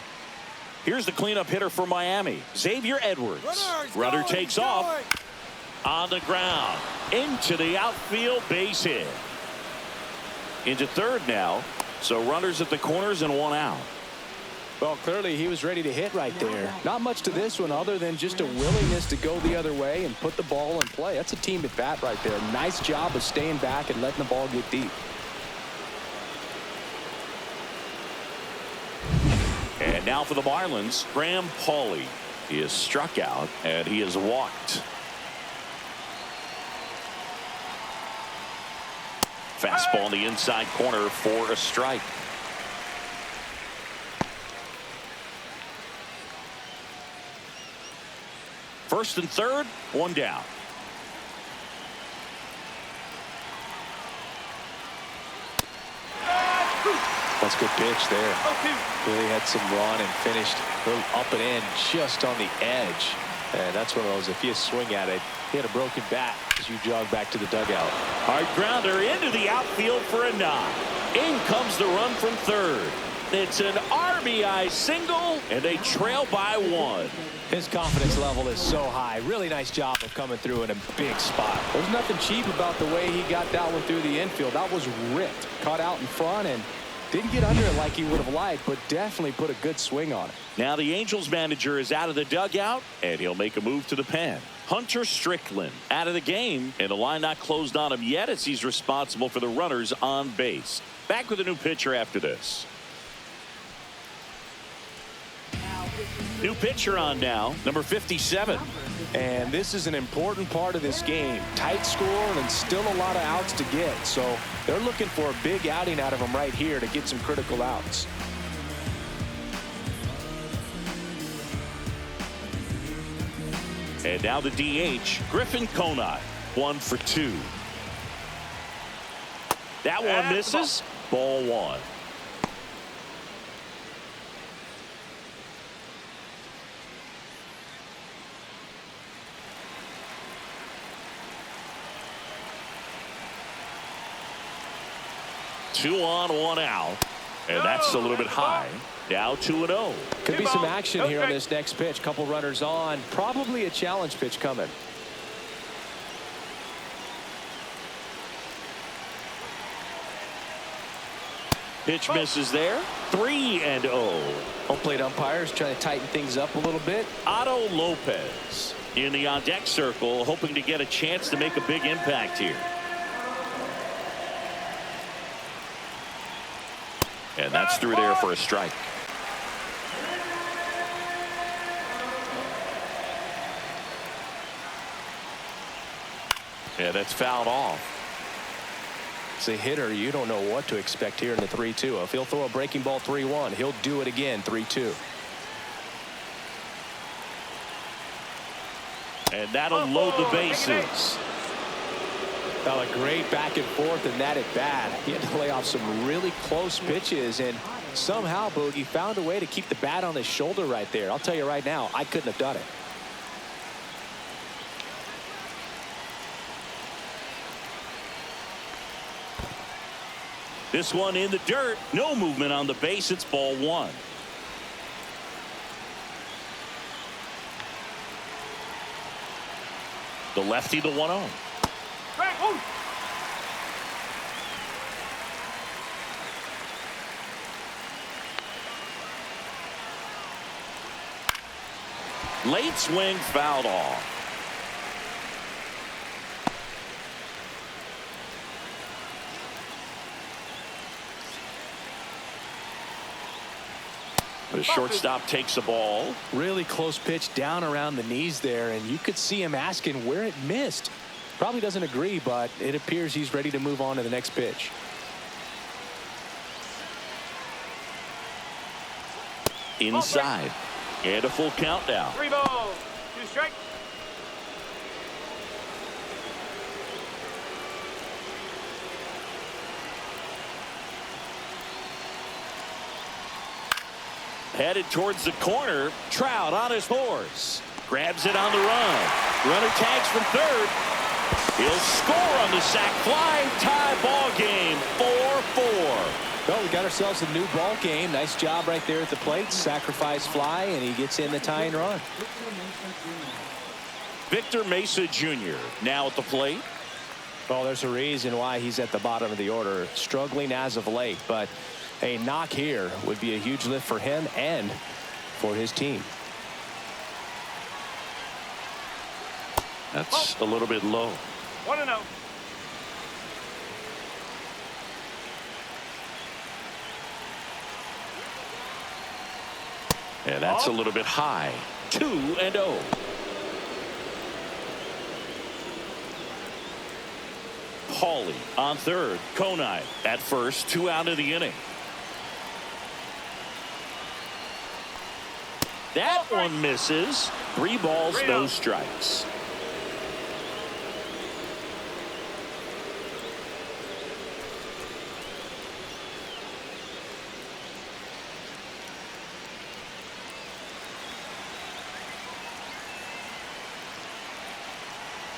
Here's the cleanup hitter for Miami, Xavier Edwards. Runner takes off on the ground into the outfield base hit. Into third now, so runners at the corners and 1 out. Well, clearly he was ready to hit right there. Not much to this one other than just a willingness to go the other way and put the ball in play. That's a team at bat right there. Nice job of staying back and letting the ball get deep. And now for the Marlins, Graham Pauley. He is struck out and he is walked. Fastball in the inside corner for a strike. First and third, 1 down. That's a good pitch there. Really had some run and finished a little up and in just on the edge. And that's one of those, if you swing at it, he had a broken bat as you jog back to the dugout. Hard grounder into the outfield for a knock. In comes the run from third. It's an RBI single, and they trail by 1. His confidence level is so high. Really nice job of coming through in a big spot. There's nothing cheap about the way he got that one through the infield. That was ripped. Caught out in front and didn't get under it like he would have liked, but definitely put a good swing on it. Now the Angels manager is out of the dugout, and he'll make a move to the pen. Hunter Strickland out of the game, and the line not closed on him yet as he's responsible for the runners on base. Back with a new pitcher after this. New pitcher on now, number 57. And this is an important part of this game. Tight score and still a lot of outs to get. So they're looking for a big outing out of him right here to get some critical outs. And now the DH, Griffin Conine, 1 for 2. That one misses. Ball 1. Two on, 1 out. And that's a little bit high. Now 2-0. Could be some action here on this next pitch. Couple runners on. Probably a challenge pitch coming. Pitch misses there. 3-0. Home plate umpires trying to tighten things up a little bit. Otto Lopez in the on-deck circle, hoping to get a chance to make a big impact here. And that's through there for a strike. Yeah, that's fouled off. As a hitter, you don't know what to expect here in the 3-2. If he'll throw a breaking ball 3-1, he'll do it again 3-2. And that'll load the bases. Well, a great back and forth in that at bat. He had to lay off some really close pitches, and somehow Boogie found a way to keep the bat on his shoulder right there. I'll tell you right now, I couldn't have done it. This one in the dirt. No movement on the base. It's ball one. The lefty, the 1-0. Strike. Woo. Late swing fouled off. The shortstop takes the ball. Really close pitch down around the knees there, and you could see him asking where it missed. Probably doesn't agree, but it appears he's ready to move on to the next pitch. Inside. And a full count now. 3 balls, 2 strikes. Headed towards the corner. Trout on his horse. Grabs it on the run. Runner tags from third. He'll score on the sac fly. Tie ball game. 4-4. Well, we got ourselves a new ball game. Nice job right there at the plate. Sacrifice fly, and he gets in the tying run. Victor Mesa Jr. now at the plate. Well, there's a reason why he's at the bottom of the order. Struggling as of late, but a knock here would be a huge lift for him and for his team. That's a little bit low. 1-0. And that's a little bit high. 2-0. Hawley on third. Konai at first. 2 out of the inning. That one misses. 3 balls, no strikes.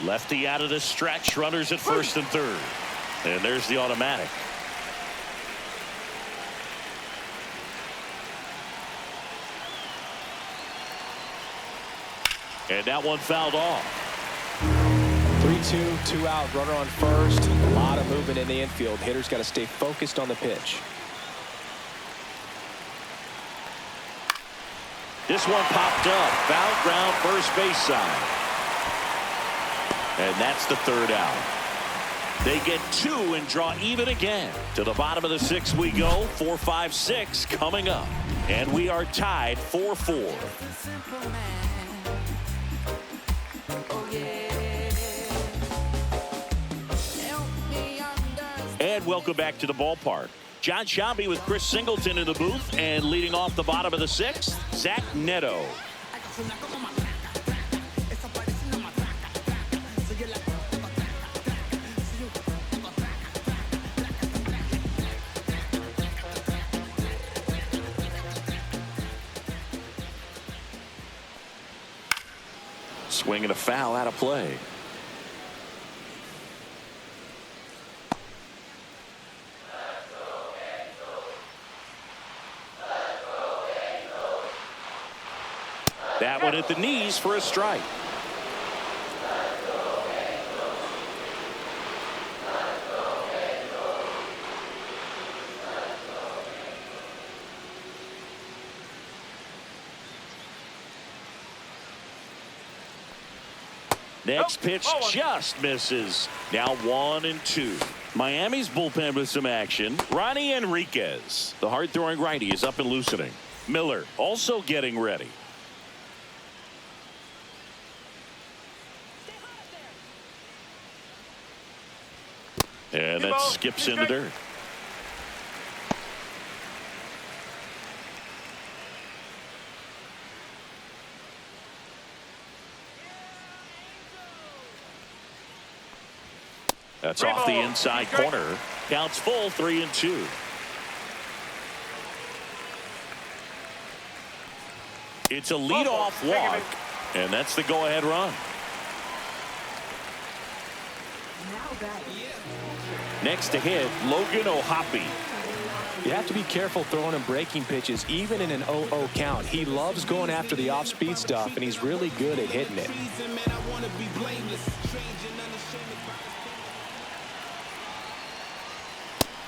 Lefty out of the stretch. Runners at first and third. And there's the automatic. And that one fouled off. 3-2, 2 out, runner on first. A lot of movement in the infield. Hitter's got to stay focused on the pitch. This one popped up. Foul ground, first base side. And that's the 3rd out. They get 2 and draw even again. To the bottom of the 6th we go. 4-5-6 coming up. And we are tied 4-4. And welcome back to the ballpark. John Shambi with Chris Singleton in the booth, and leading off the bottom of the 6th, Zach Neto. Swinging a foul out of play. That one at the knees for a strike. Next pitch just misses. Now 1-2. Miami's bullpen with some action. Ronnie Enriquez, the hard-throwing righty, is up and loosening. Miller also getting ready. And that skips in the dirt. That's off the inside corner. Counts full, 3-2. It's a leadoff walk, and that's the go-ahead run. Now batting. Next to hit, Logan O'Hoppe. You have to be careful throwing him breaking pitches, even in an 0-0 count. He loves going after the off-speed stuff, and he's really good at hitting it.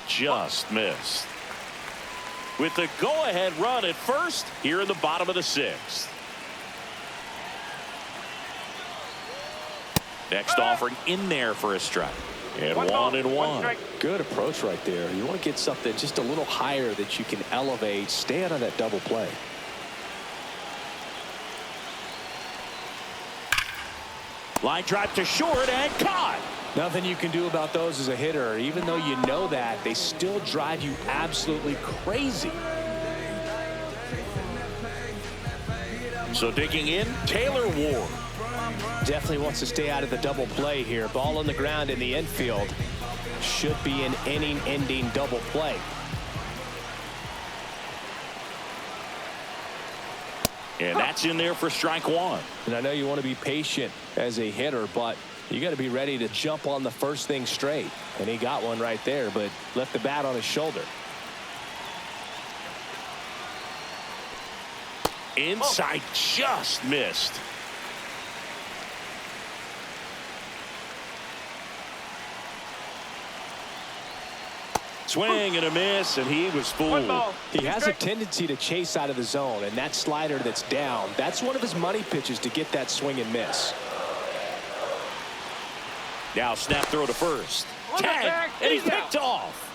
Just missed. With the go-ahead run at first here in the bottom of the sixth. Next offering in there for a strike. And 1-1. Good approach right there. You want to get something just a little higher that you can elevate. Stay out of that double play. Line drive to short and caught. Nothing you can do about those as a hitter. Even though you know that, they still drive you absolutely crazy. So digging in, Taylor Ward. Definitely wants to stay out of the double play here. Ball on the ground in the infield. Should be an inning-ending double play. And that's in there for strike one. And I know you want to be patient as a hitter, but you got to be ready to jump on the first thing straight. And he got one right there, but left the bat on his shoulder. Inside, just missed. Swing and a miss, and he was fooled. He has a tendency to chase out of the zone, and that slider that's down, that's one of his money pitches to get that swing and miss. Now snap throw to first. Tag, and he's picked off.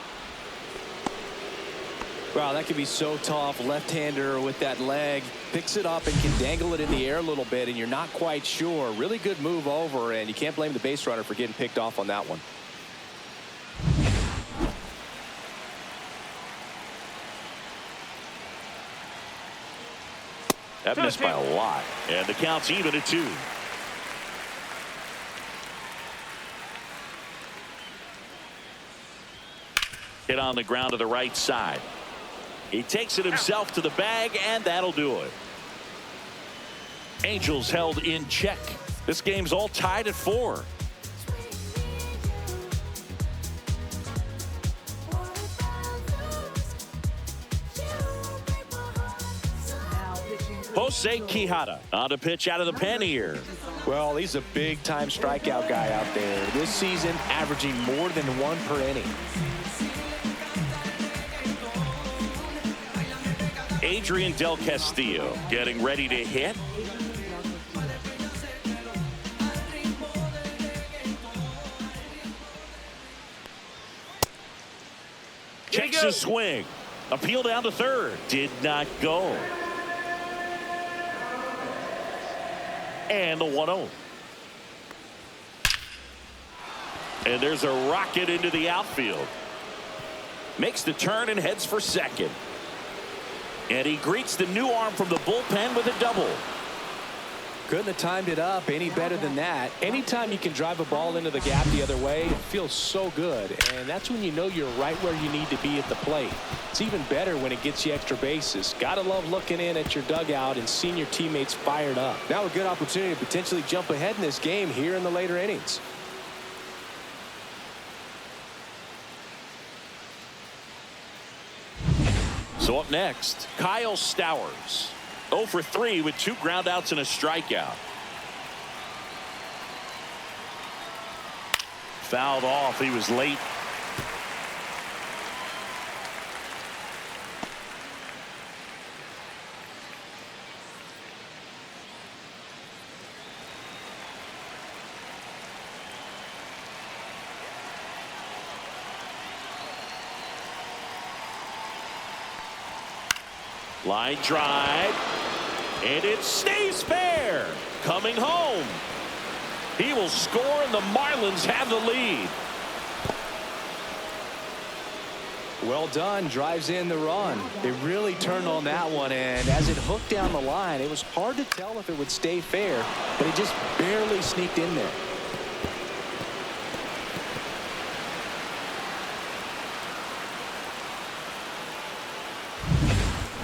Wow, that could be so tough. Left-hander with that leg. Picks it up and can dangle it in the air a little bit, and you're not quite sure. Really good move over, and you can't blame the base runner for getting picked off on that one. That missed by a lot. And the count's even at 2. Hit on the ground to the right side. He takes it himself to the bag, and that'll do it. Angels held in check. This game's all tied at 4. Jose Quijada on to pitch out of the pen here. Well, he's a big-time strikeout guy out there. This season, averaging more than 1 per inning. Adrian Del Castillo getting ready to hit. Checks his swing. Appeal down to third. Did not go. And the 1-0. And there's a rocket into the outfield. Makes the turn and heads for second. And he greets the new arm from the bullpen with a double. Couldn't have timed it up any better than that. Anytime you can drive a ball into the gap the other way, it feels so good. And that's when you know you're right where you need to be at the plate. It's even better when it gets you extra bases. Gotta love looking in at your dugout and seeing your teammates fired up. Now a good opportunity to potentially jump ahead in this game here in the later innings. So up next, Kyle Stowers. 0 for 3 with 2 groundouts and a strikeout. Fouled off. He was late. Line drive, and it stays fair. Coming home. He will score, and the Marlins have the lead. Well done. Drives in the run. It really turned on that one, and as it hooked down the line, it was hard to tell if it would stay fair, but it just barely sneaked in there.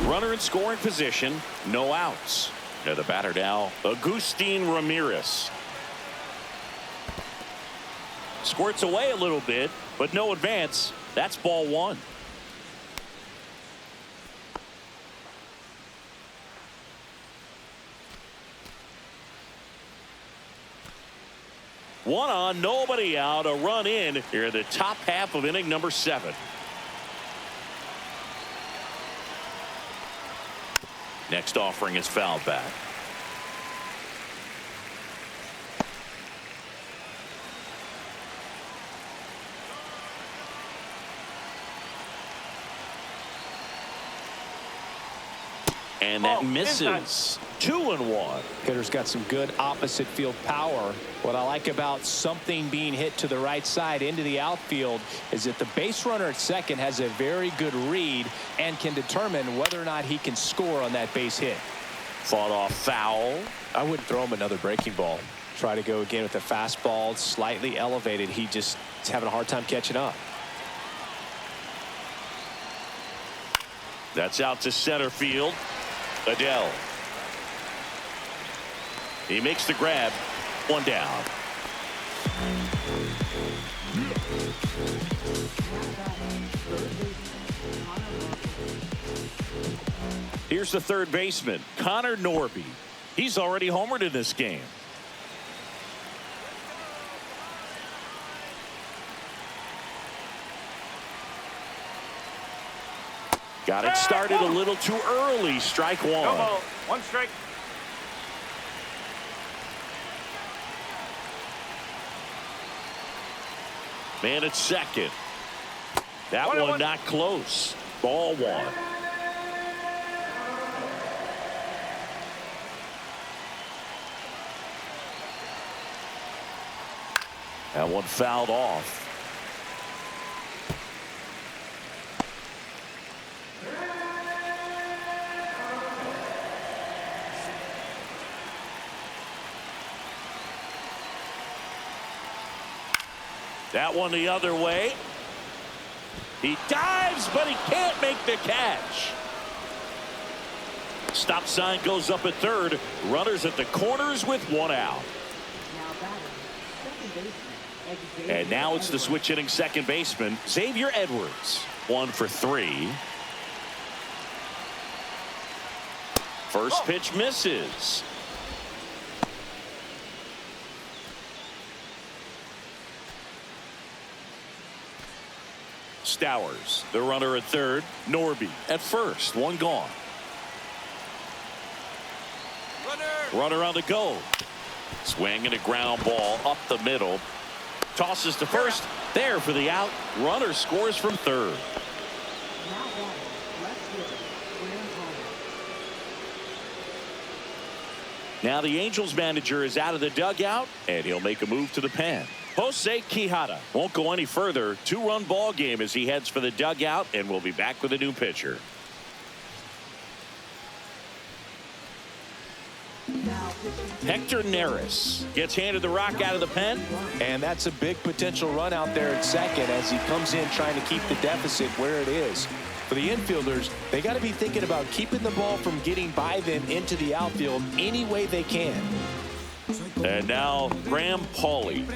Runner in scoring position, no outs. Now the batter now, Agustin Ramirez. Squirts away a little bit, but no advance. That's ball one. One on, nobody out, a run in here in the top half of inning number 7. Next offering is fouled back. And that misses. 2-1. Hitter's got some good opposite field power. What I like about something being hit to the right side into the outfield is that the base runner at second has a very good read and can determine whether or not he can score on that base hit. Fought off foul. I wouldn't throw him another breaking ball. Try to go again with the fastball slightly elevated. He just is having a hard time catching up. That's out to center field. Adele. He makes the grab. One down. Here's the third baseman, Connor Norby. He's already homered in this game. Got it started a little too early. Strike one. No ball. One strike. Man at second. That one not close. Ball one. That one fouled off. That one the other way. He dives, but he can't make the catch. Stop sign goes up at third. Runners at the corners with one out. Now batting, second baseman. And now it's the switch hitting second baseman, Xavier Edwards. 1 for 3. First pitch misses. Stowers, the runner at third. Norby at first. One gone. Runner on the go. Swing and a ground ball up the middle. Tosses to first. There for the out. Runner scores from third. Now batting, left fielder, Graham Palmer. Now the Angels manager is out of the dugout, and he'll make a move to the pen. Jose Quijada won't go any further. 2-run ball game as he heads for the dugout, and we'll be back with a new pitcher. Hector Neris gets handed the rock out of the pen. And that's a big potential run out there at second as he comes in trying to keep the deficit where it is. For the infielders, they got to be thinking about keeping the ball from getting by them into the outfield any way they can. And now Graham Pauley.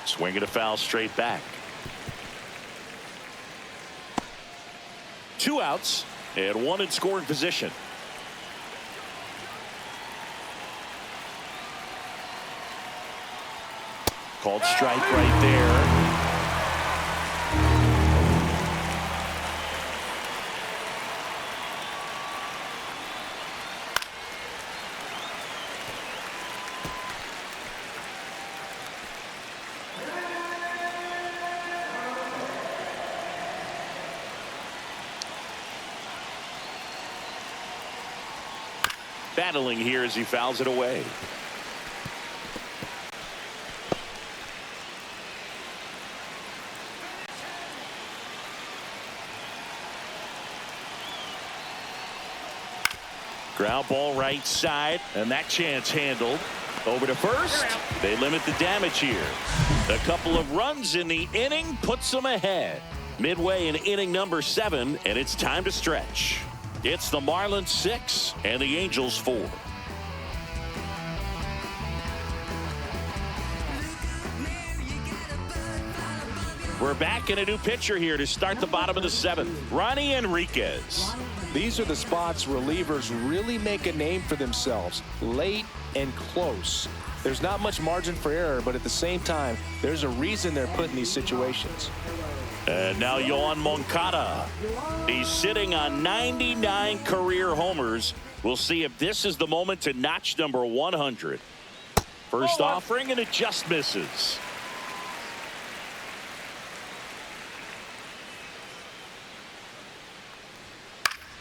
Swinging a foul straight back. 2 outs and 1 in scoring position. Called strike right there. Battling here as he fouls it away. Ground ball right side, and that chance handled. Over to first. They limit the damage here. A couple of runs in the inning puts them ahead. Midway in inning number 7, and it's time to stretch. It's the Marlins 6 and the Angels 4. We're back in a new pitcher here to start the bottom of the 7th. Ronnie Enriquez. These are the spots relievers really make a name for themselves. Late and close. There's not much margin for error, but at the same time, there's a reason they're put in these situations. And now Yoan Moncada. He's sitting on 99 career homers. We'll see if this is the moment to notch number 100. First offering, and it just misses.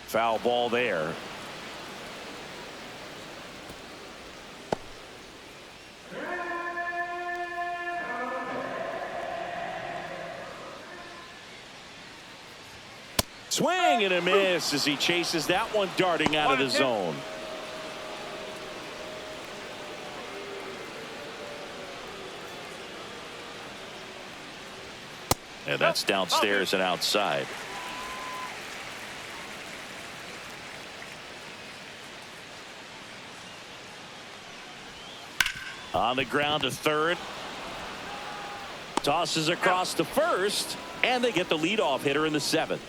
Foul ball there. Swing and a miss as he chases that one darting out of the zone. And that's downstairs and outside. On the ground to third. Tosses across to first, and they get the leadoff hitter in the 7th.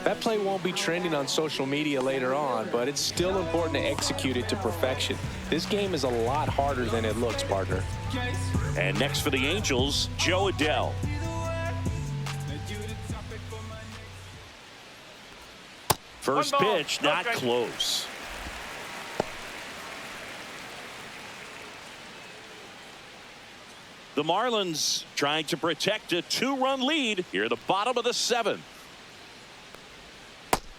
That play won't be trending on social media later on, but it's still important to execute it to perfection. This game is a lot harder than it looks, partner. And next for the Angels, Joe Adell. First pitch, not close. The Marlins trying to protect a 2-run lead here at the bottom of the 7th.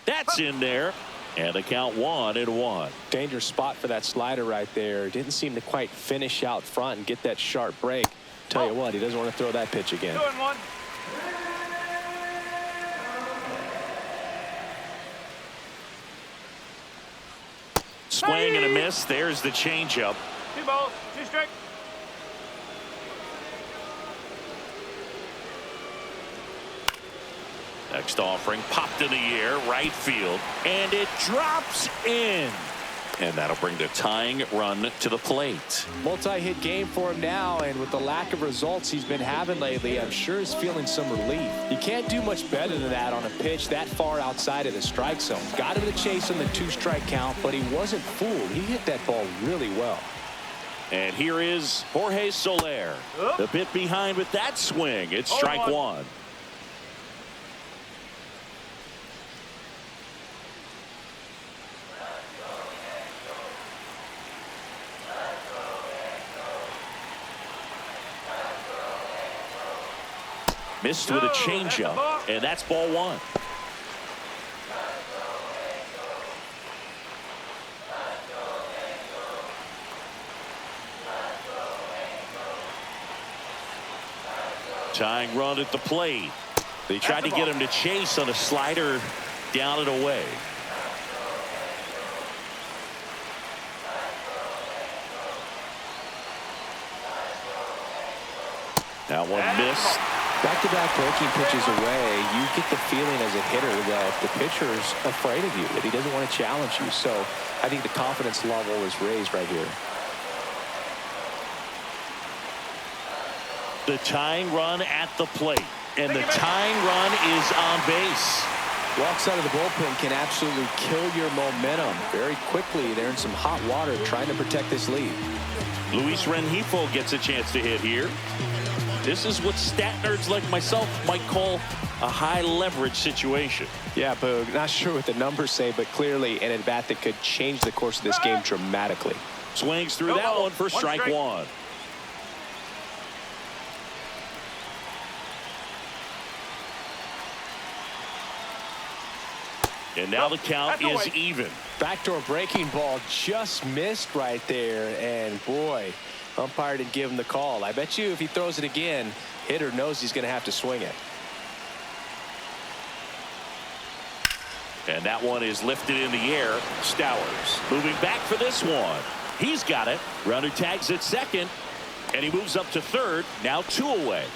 That's in there, and the count 1-1. Dangerous spot for that slider right there. Didn't seem to quite finish out front and get that sharp break. Tell you what, he doesn't want to throw that pitch again. 2-1. Swing and a miss. There's the changeup. 2 balls, 2 strikes. Next offering popped in the air, right field, and it drops in. And that'll bring the tying run to the plate. Multi-hit game for him now, and with the lack of results he's been having lately, I'm sure he's feeling some relief. You can't do much better than that on a pitch that far outside of the strike zone. Got him to chase on the 2-strike count, but he wasn't fooled. He hit that ball really well. And here is Jorge Soler. The bit behind with that swing. It's strike 1. Missed with a changeup, and that's ball 1. Tying run at the plate. They tried to get him to chase on a slider down and away. That one missed. Back-to-back breaking pitches away, you get the feeling as a hitter that the pitcher's afraid of you, that he doesn't want to challenge you. So I think the confidence level is raised right here. The tying run at the plate, and the tying run is on base. Walks out of the bullpen can absolutely kill your momentum very quickly. They're in some hot water trying to protect this lead. Luis Rengifo gets a chance to hit here. This is what stat nerds like myself might call a high leverage situation. Yeah, Boog, not sure what the numbers say, but clearly an at-bat that could change the course of this game dramatically. Swings through that one for strike 1. And now the count is even. Backdoor breaking ball just missed right there, and boy, umpire didn't give him the call. I bet you if he throws it again, hitter knows he's going to have to swing it. And that one is lifted in the air. Stowers moving back for this one. He's got it. Runner tags at second, and he moves up to third. Now 2 away.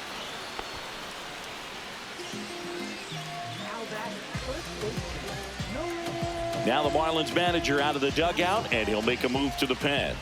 First baseman, Nolan. Now the Marlins manager out of the dugout, and he'll make a move to the pen.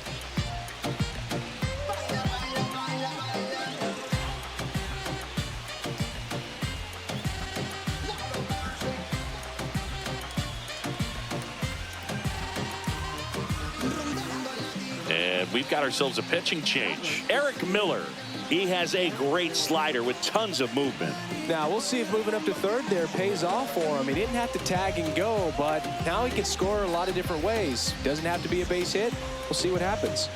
And we've got ourselves a pitching change. Eric Miller. He has a great slider with tons of movement. Now we'll see if moving up to third there pays off for him. He didn't have to tag and go, but now he can score a lot of different ways. Doesn't have to be a base hit. We'll see what happens.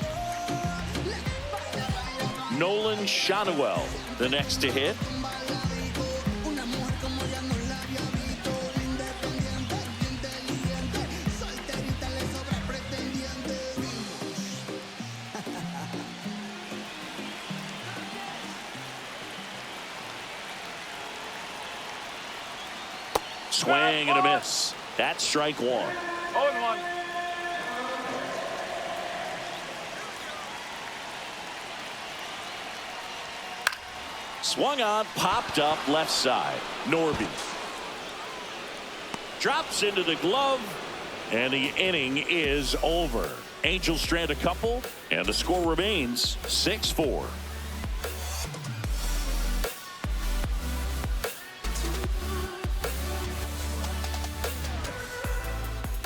Nolan Shanuel, the next to hit. Swing and a miss. That's strike one. 0-1. Swung on, popped up left side. Norby drops into the glove, and the inning is over. Angels strand a couple, and the score remains 6-4.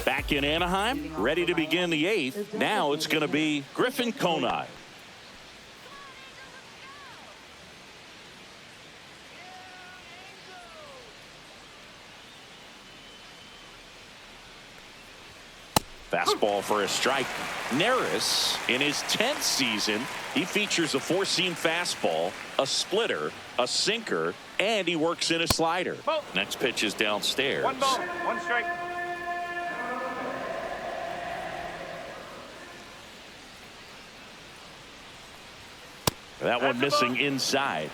Back in Anaheim, ready to begin the eighth. Now it's going to be Griffin Conine. Fastball for a strike. Neris, in his 10th season, he features a four-seam fastball, a splitter, a sinker, and he works in a slider. Ball. Next pitch is downstairs. 1 ball, 1 strike. That one missing inside.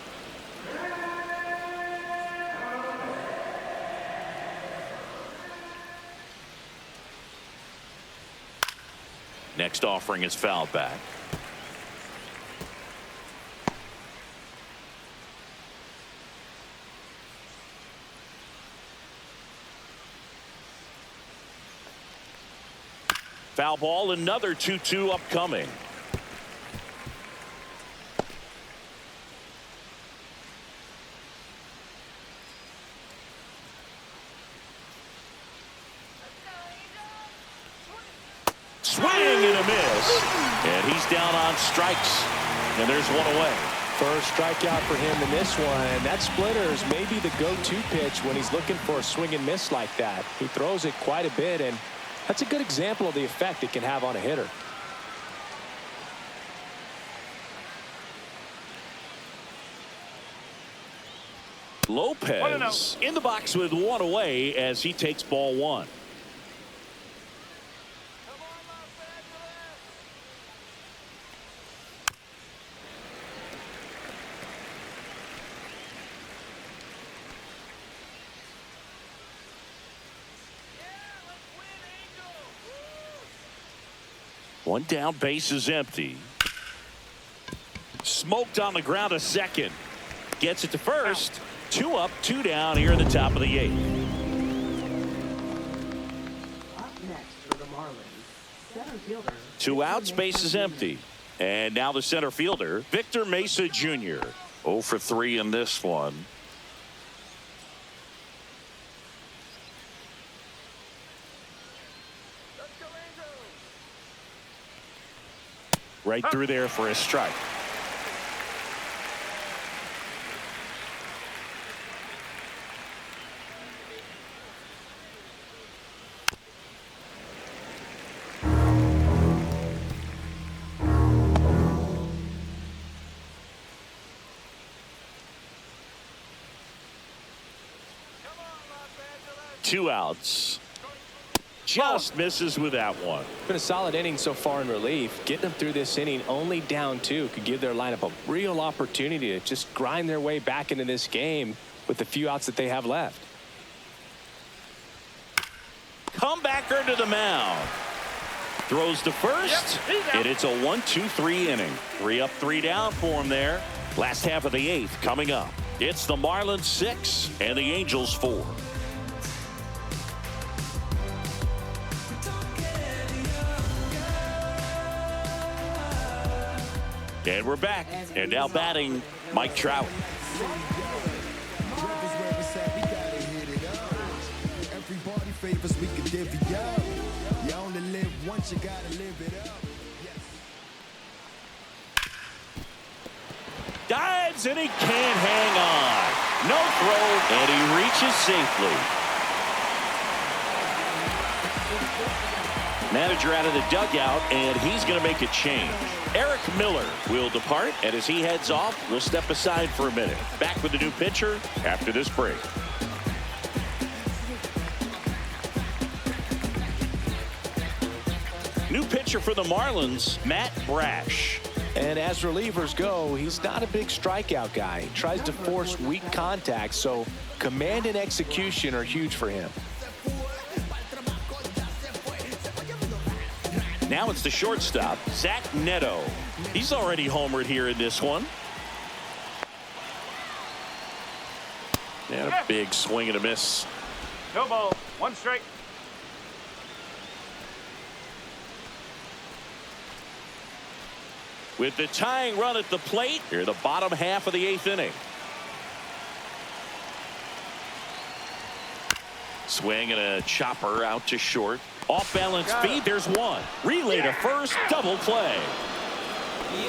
Next offering is fouled back. Foul ball, another 2-2 upcoming. Swing and a miss, and he's down on strikes, and there's one away. First strikeout for him in this one. That splitter is maybe the go-to pitch when he's looking for a swing and miss like that. He throws it quite a bit, and that's a good example of the effect it can have on a hitter. Lopez in the box with one away as he takes ball one. One down, base is empty. Smoked on the ground, a second. Gets it to first. 2 up, 2 down here in the top of the 8th. Up next for the Marlins, center fielder. 2 outs, base is empty. And now the center fielder, Victor Mesa Jr. 0 for 3 in this one. Right through there for a strike. Two outs. Just misses with that one. Been a solid inning so far in relief. Getting them through this inning only down 2 could give their lineup a real opportunity to just grind their way back into this game with the few outs that they have left. Comebacker to the mound. Throws to first, and it's a 1-2-3 inning. 3 up, 3 down for him there. Last half of the 8th coming up. It's the Marlins 6 and the Angels 4. And we're back. And now batting, Mike Trout. Everybody favors we can divvy up. You only live once, you gotta live it up. Dives and he can't hang on. No throw and he reaches safely. Manager out of the dugout and he's going to make a change. Eric Miller will depart, and as he heads off, we'll step aside for a minute. Back with the new pitcher after this break. New pitcher for the Marlins, Matt Brash. And as relievers go, he's not a big strikeout guy. He tries to force weak contact, so command and execution are huge for him. Now it's the shortstop, Zach Neto. He's already homered here in this one. And a big swing and a miss. No ball. 1 strike. With the tying run at the plate, here the bottom half of the 8th inning. Swing and a chopper out to short. Off balance feed, there's one. Relay to first, double play.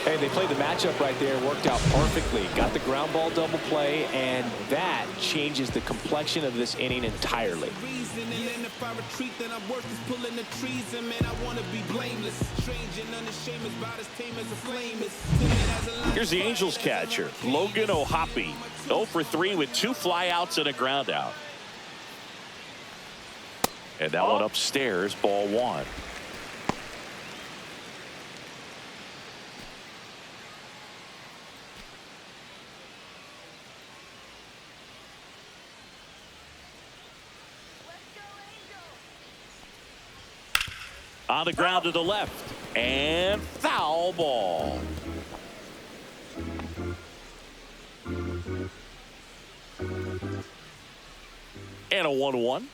Hey, they played the matchup right there, worked out perfectly. Got the ground ball double play, and that changes the complexion of this inning entirely. Here's the Angels catcher, Logan O'Hoppe. 0 for 3 with 2 flyouts and a ground out. And that one upstairs, ball 1. On the ground to the left. And foul ball. And a 1-1.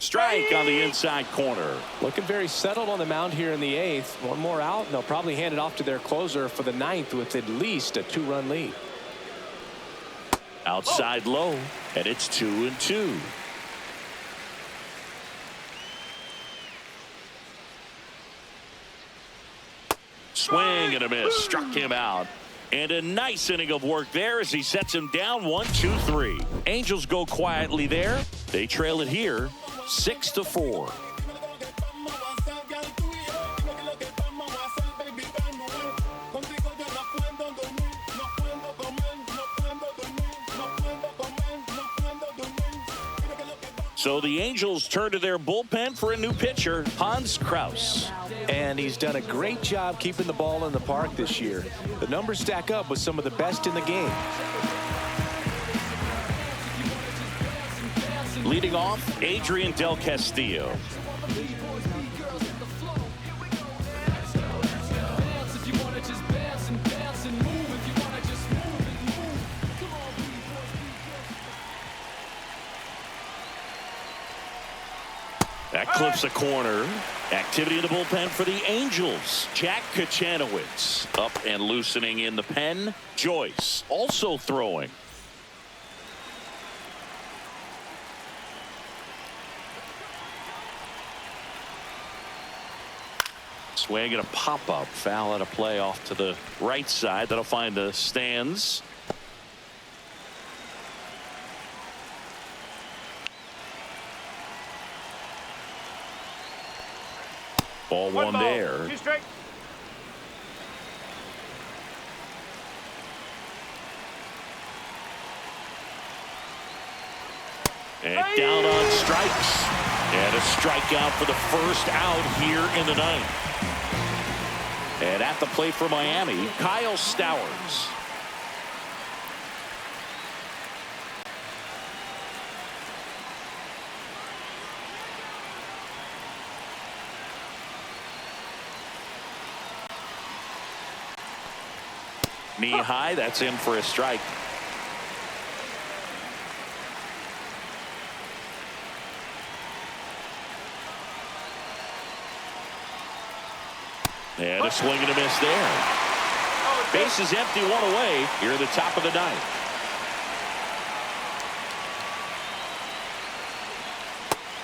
Strike on the inside corner. Looking very settled on the mound here in the 8th. One more out, and they'll probably hand it off to their closer for the 9th with at least a 2-run lead. Outside low, and it's 2-2. Swing and a miss. Struck him out. And a nice inning of work there as he sets him down 1-2-3. Angels go quietly there. They trail it here 6-4. So the Angels turn to their bullpen for a new pitcher, Hans Kraus. And he's done a great job keeping the ball in the park this year. The numbers stack up with some of the best in the game. Leading off, Adrian Del Castillo. That clips a corner. Activity in the bullpen for the Angels. Jack Kachanowicz up and loosening in the pen. Joyce also throwing. Swing and a pop-up. Foul at a play off to the right side. That'll find the stands. Ball 1 there. 2 strike. And down on strikes. And a strikeout for the first out here in the 9th. And at the plate for Miami, Kyle Stowers. Knee high, that's in for a strike. And a swing and a miss there. Base is empty, one away here at the top of the ninth.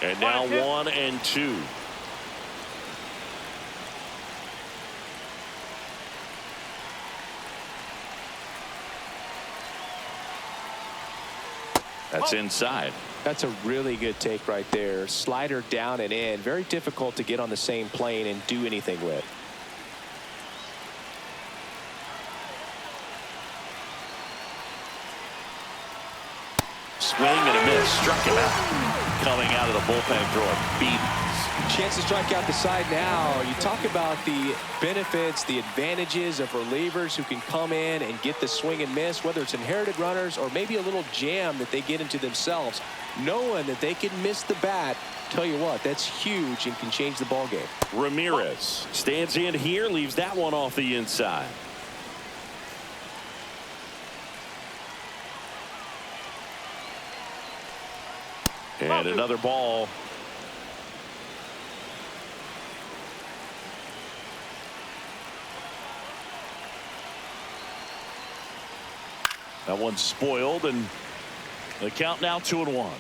And now 1-2. That's inside. That's a really good take right there. Slider down and in. Very difficult to get on the same plane and do anything with. Swing and a miss. Struck him out. Coming out of the bullpen throwing beatings. Chance to strike out the side now. You talk about the benefits, the advantages of relievers who can come in and get the swing and miss, whether it's inherited runners or maybe a little jam that they get into themselves. Knowing that they can miss the bat, tell you what, that's huge and can change the ball game. Ramirez stands in here, leaves that one off the inside. And another ball. That one's spoiled, and the count now 2-1.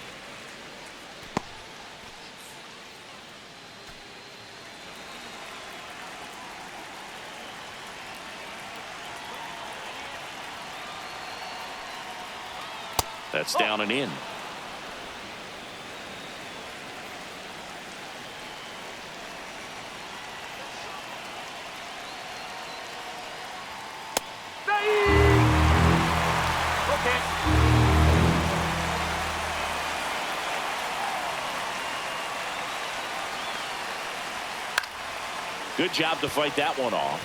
That's down and in. Good job to fight that one off.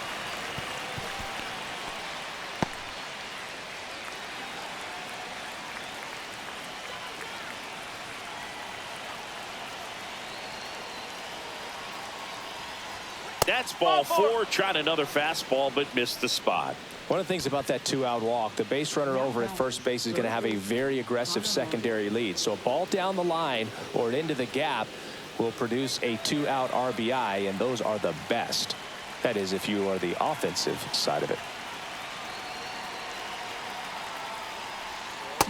That's ball four. Tried another fastball, but missed the spot. One of the things about that two-out walk, the base runner over at first base is going to have a very aggressive secondary lead. So a ball down the line or into the gap will produce a two-out RBI, and those are the best. That is, if you are the offensive side of it.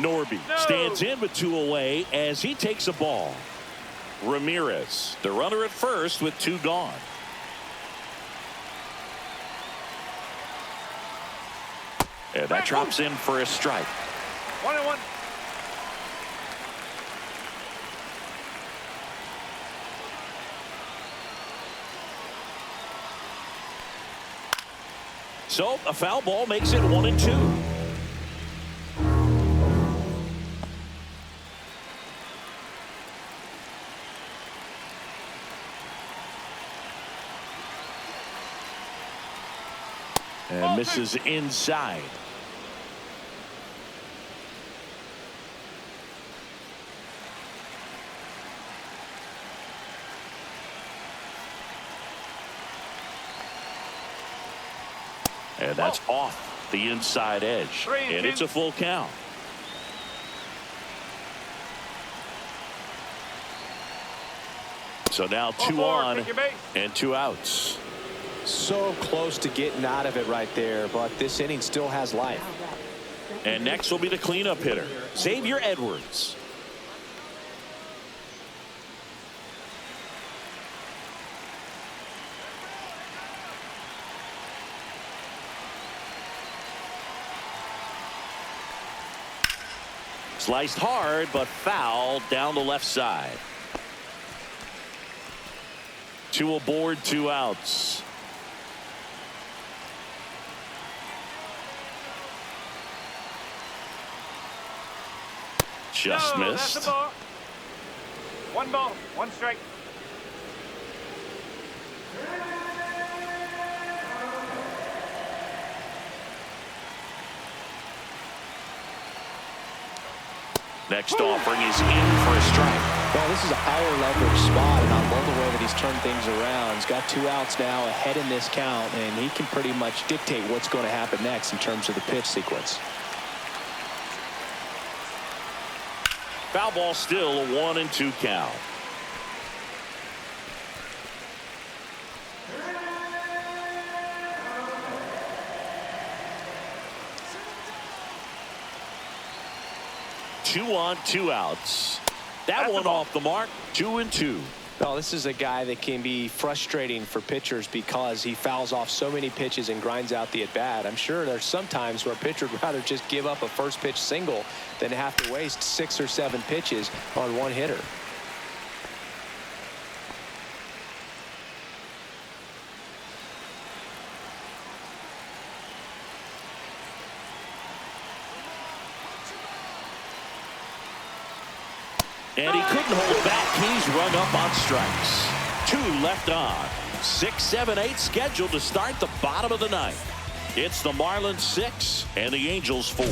Norby stands in with two away as he takes a ball. Ramirez, the runner at first with two gone. And that drops in for a strike. 1-1. So a foul ball makes it 1-2. And misses inside. And that's off the inside edge. And it's a full count. So now 2 on and 2 outs. So close to getting out of it right there, but this inning still has life. And next will be the cleanup hitter, Xavier Edwards. Sliced hard, but foul down the left side. 2 aboard, 2 outs. Just missed. That's a ball. 1 ball, 1 strike. Next offering is in for a strike. Well, this is a higher leverage spot, and I love the way that he's turned things around. He's got 2 outs now ahead in this count, and he can pretty much dictate what's going to happen next in terms of the pitch sequence. Foul ball, still a 1-2 count. 2 on 2 outs. That That's one the ball. off the mark. 2-2. Well, this is a guy that can be frustrating for pitchers because he fouls off so many pitches and grinds out the at-bat. I'm sure there's some times where a pitcher would rather just give up a first pitch single than have to waste 6 or 7 pitches on one hitter. And he couldn't hold back. He's rung up on strikes. 2 left on. 6, 7, 8 scheduled to start the bottom of the ninth. It's the Marlins 6 and the Angels 4.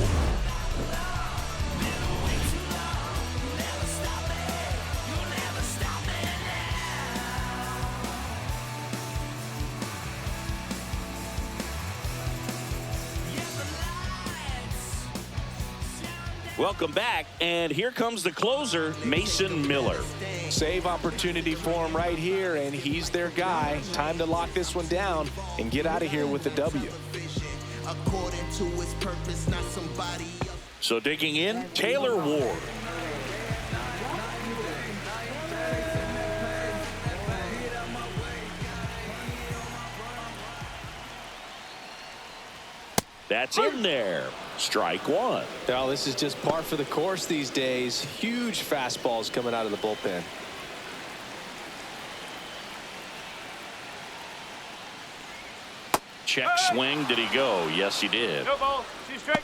Welcome back, and here comes the closer, Mason Miller. Save opportunity for him right here, and he's their guy. Time to lock this one down and get out of here with the W. So digging in, Taylor Ward. That's in there. Strike 1. Now, this is just par for the course these days. Huge fastballs coming out of the bullpen. Check swing. Did he go? Yes, he did. No ball. 2 strike.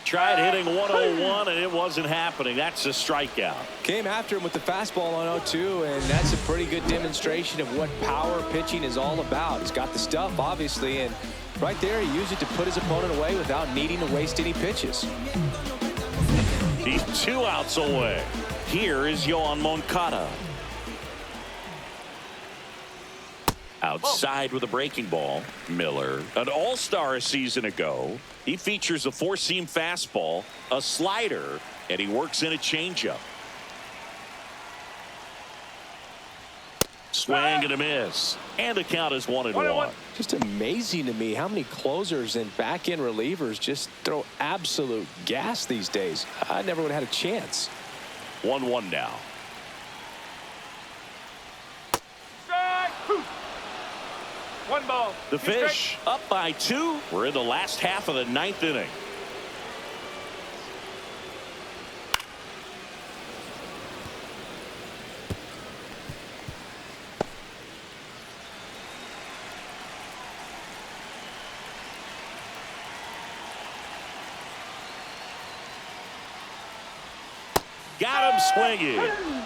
Tried hitting 101, and it wasn't happening. That's a strikeout. Came after him with the fastball on 0-2, and that's a pretty good demonstration of what power pitching is all about. He's got the stuff, obviously, and right there he used it to put his opponent away without needing to waste any pitches. He's 2 outs away. Here is Yoan Moncada. Outside with a breaking ball. Miller, an all-star a season ago. He features a 4-seam fastball, a slider, and he works in a changeup. Swing and a miss. And the count is 1-1. Just amazing to me how many closers and back-end relievers just throw absolute gas these days. I never would have had a chance. 1-1 now. Strike. 1 ball. The 2 strike. Fish up by 2. We're in the last half of the 9th inning. Got him swinging.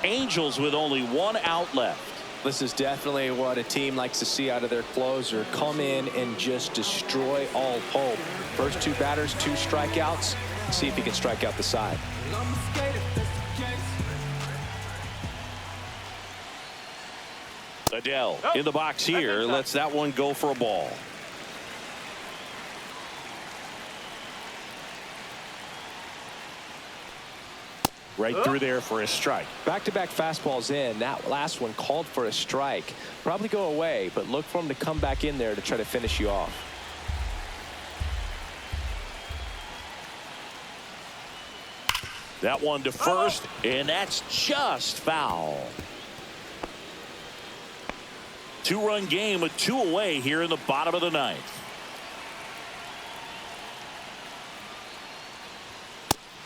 Angels with only 1 out left. This is definitely what a team likes to see out of their closer. Come in and just destroy all hope. First 2 batters, 2 strikeouts. See if he can strike out the side. Adele in the box here. Lets that one go for a ball. Right through there for a strike. Back-to-back fastballs in. That last one called for a strike. Probably go away, but look for him to come back in there to try to finish you off. That one to first, and that's just foul. 2-run game with 2 away here in the bottom of the 9th.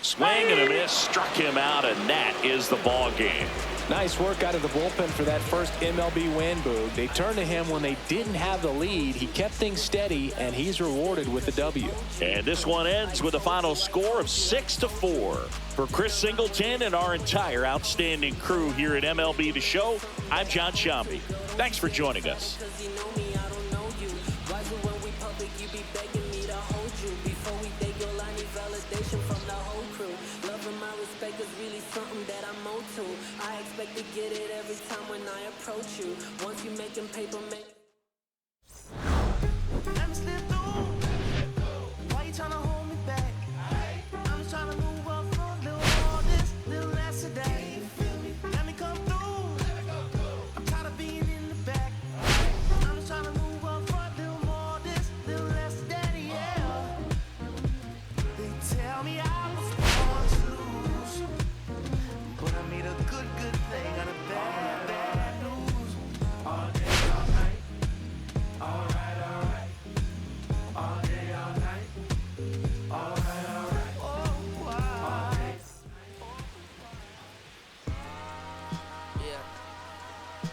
Swing and a miss, struck him out, and that is the ball game. Nice work out of the bullpen for that first MLB win, Boog. They turned to him when they didn't have the lead. He kept things steady, and he's rewarded with the W. And this one ends with a final score of 6-4. For Chris Singleton and our entire outstanding crew here at MLB The Show, I'm John Shambi. Thanks for joining us. I expect to get it every time when I approach you. Once you making paper, make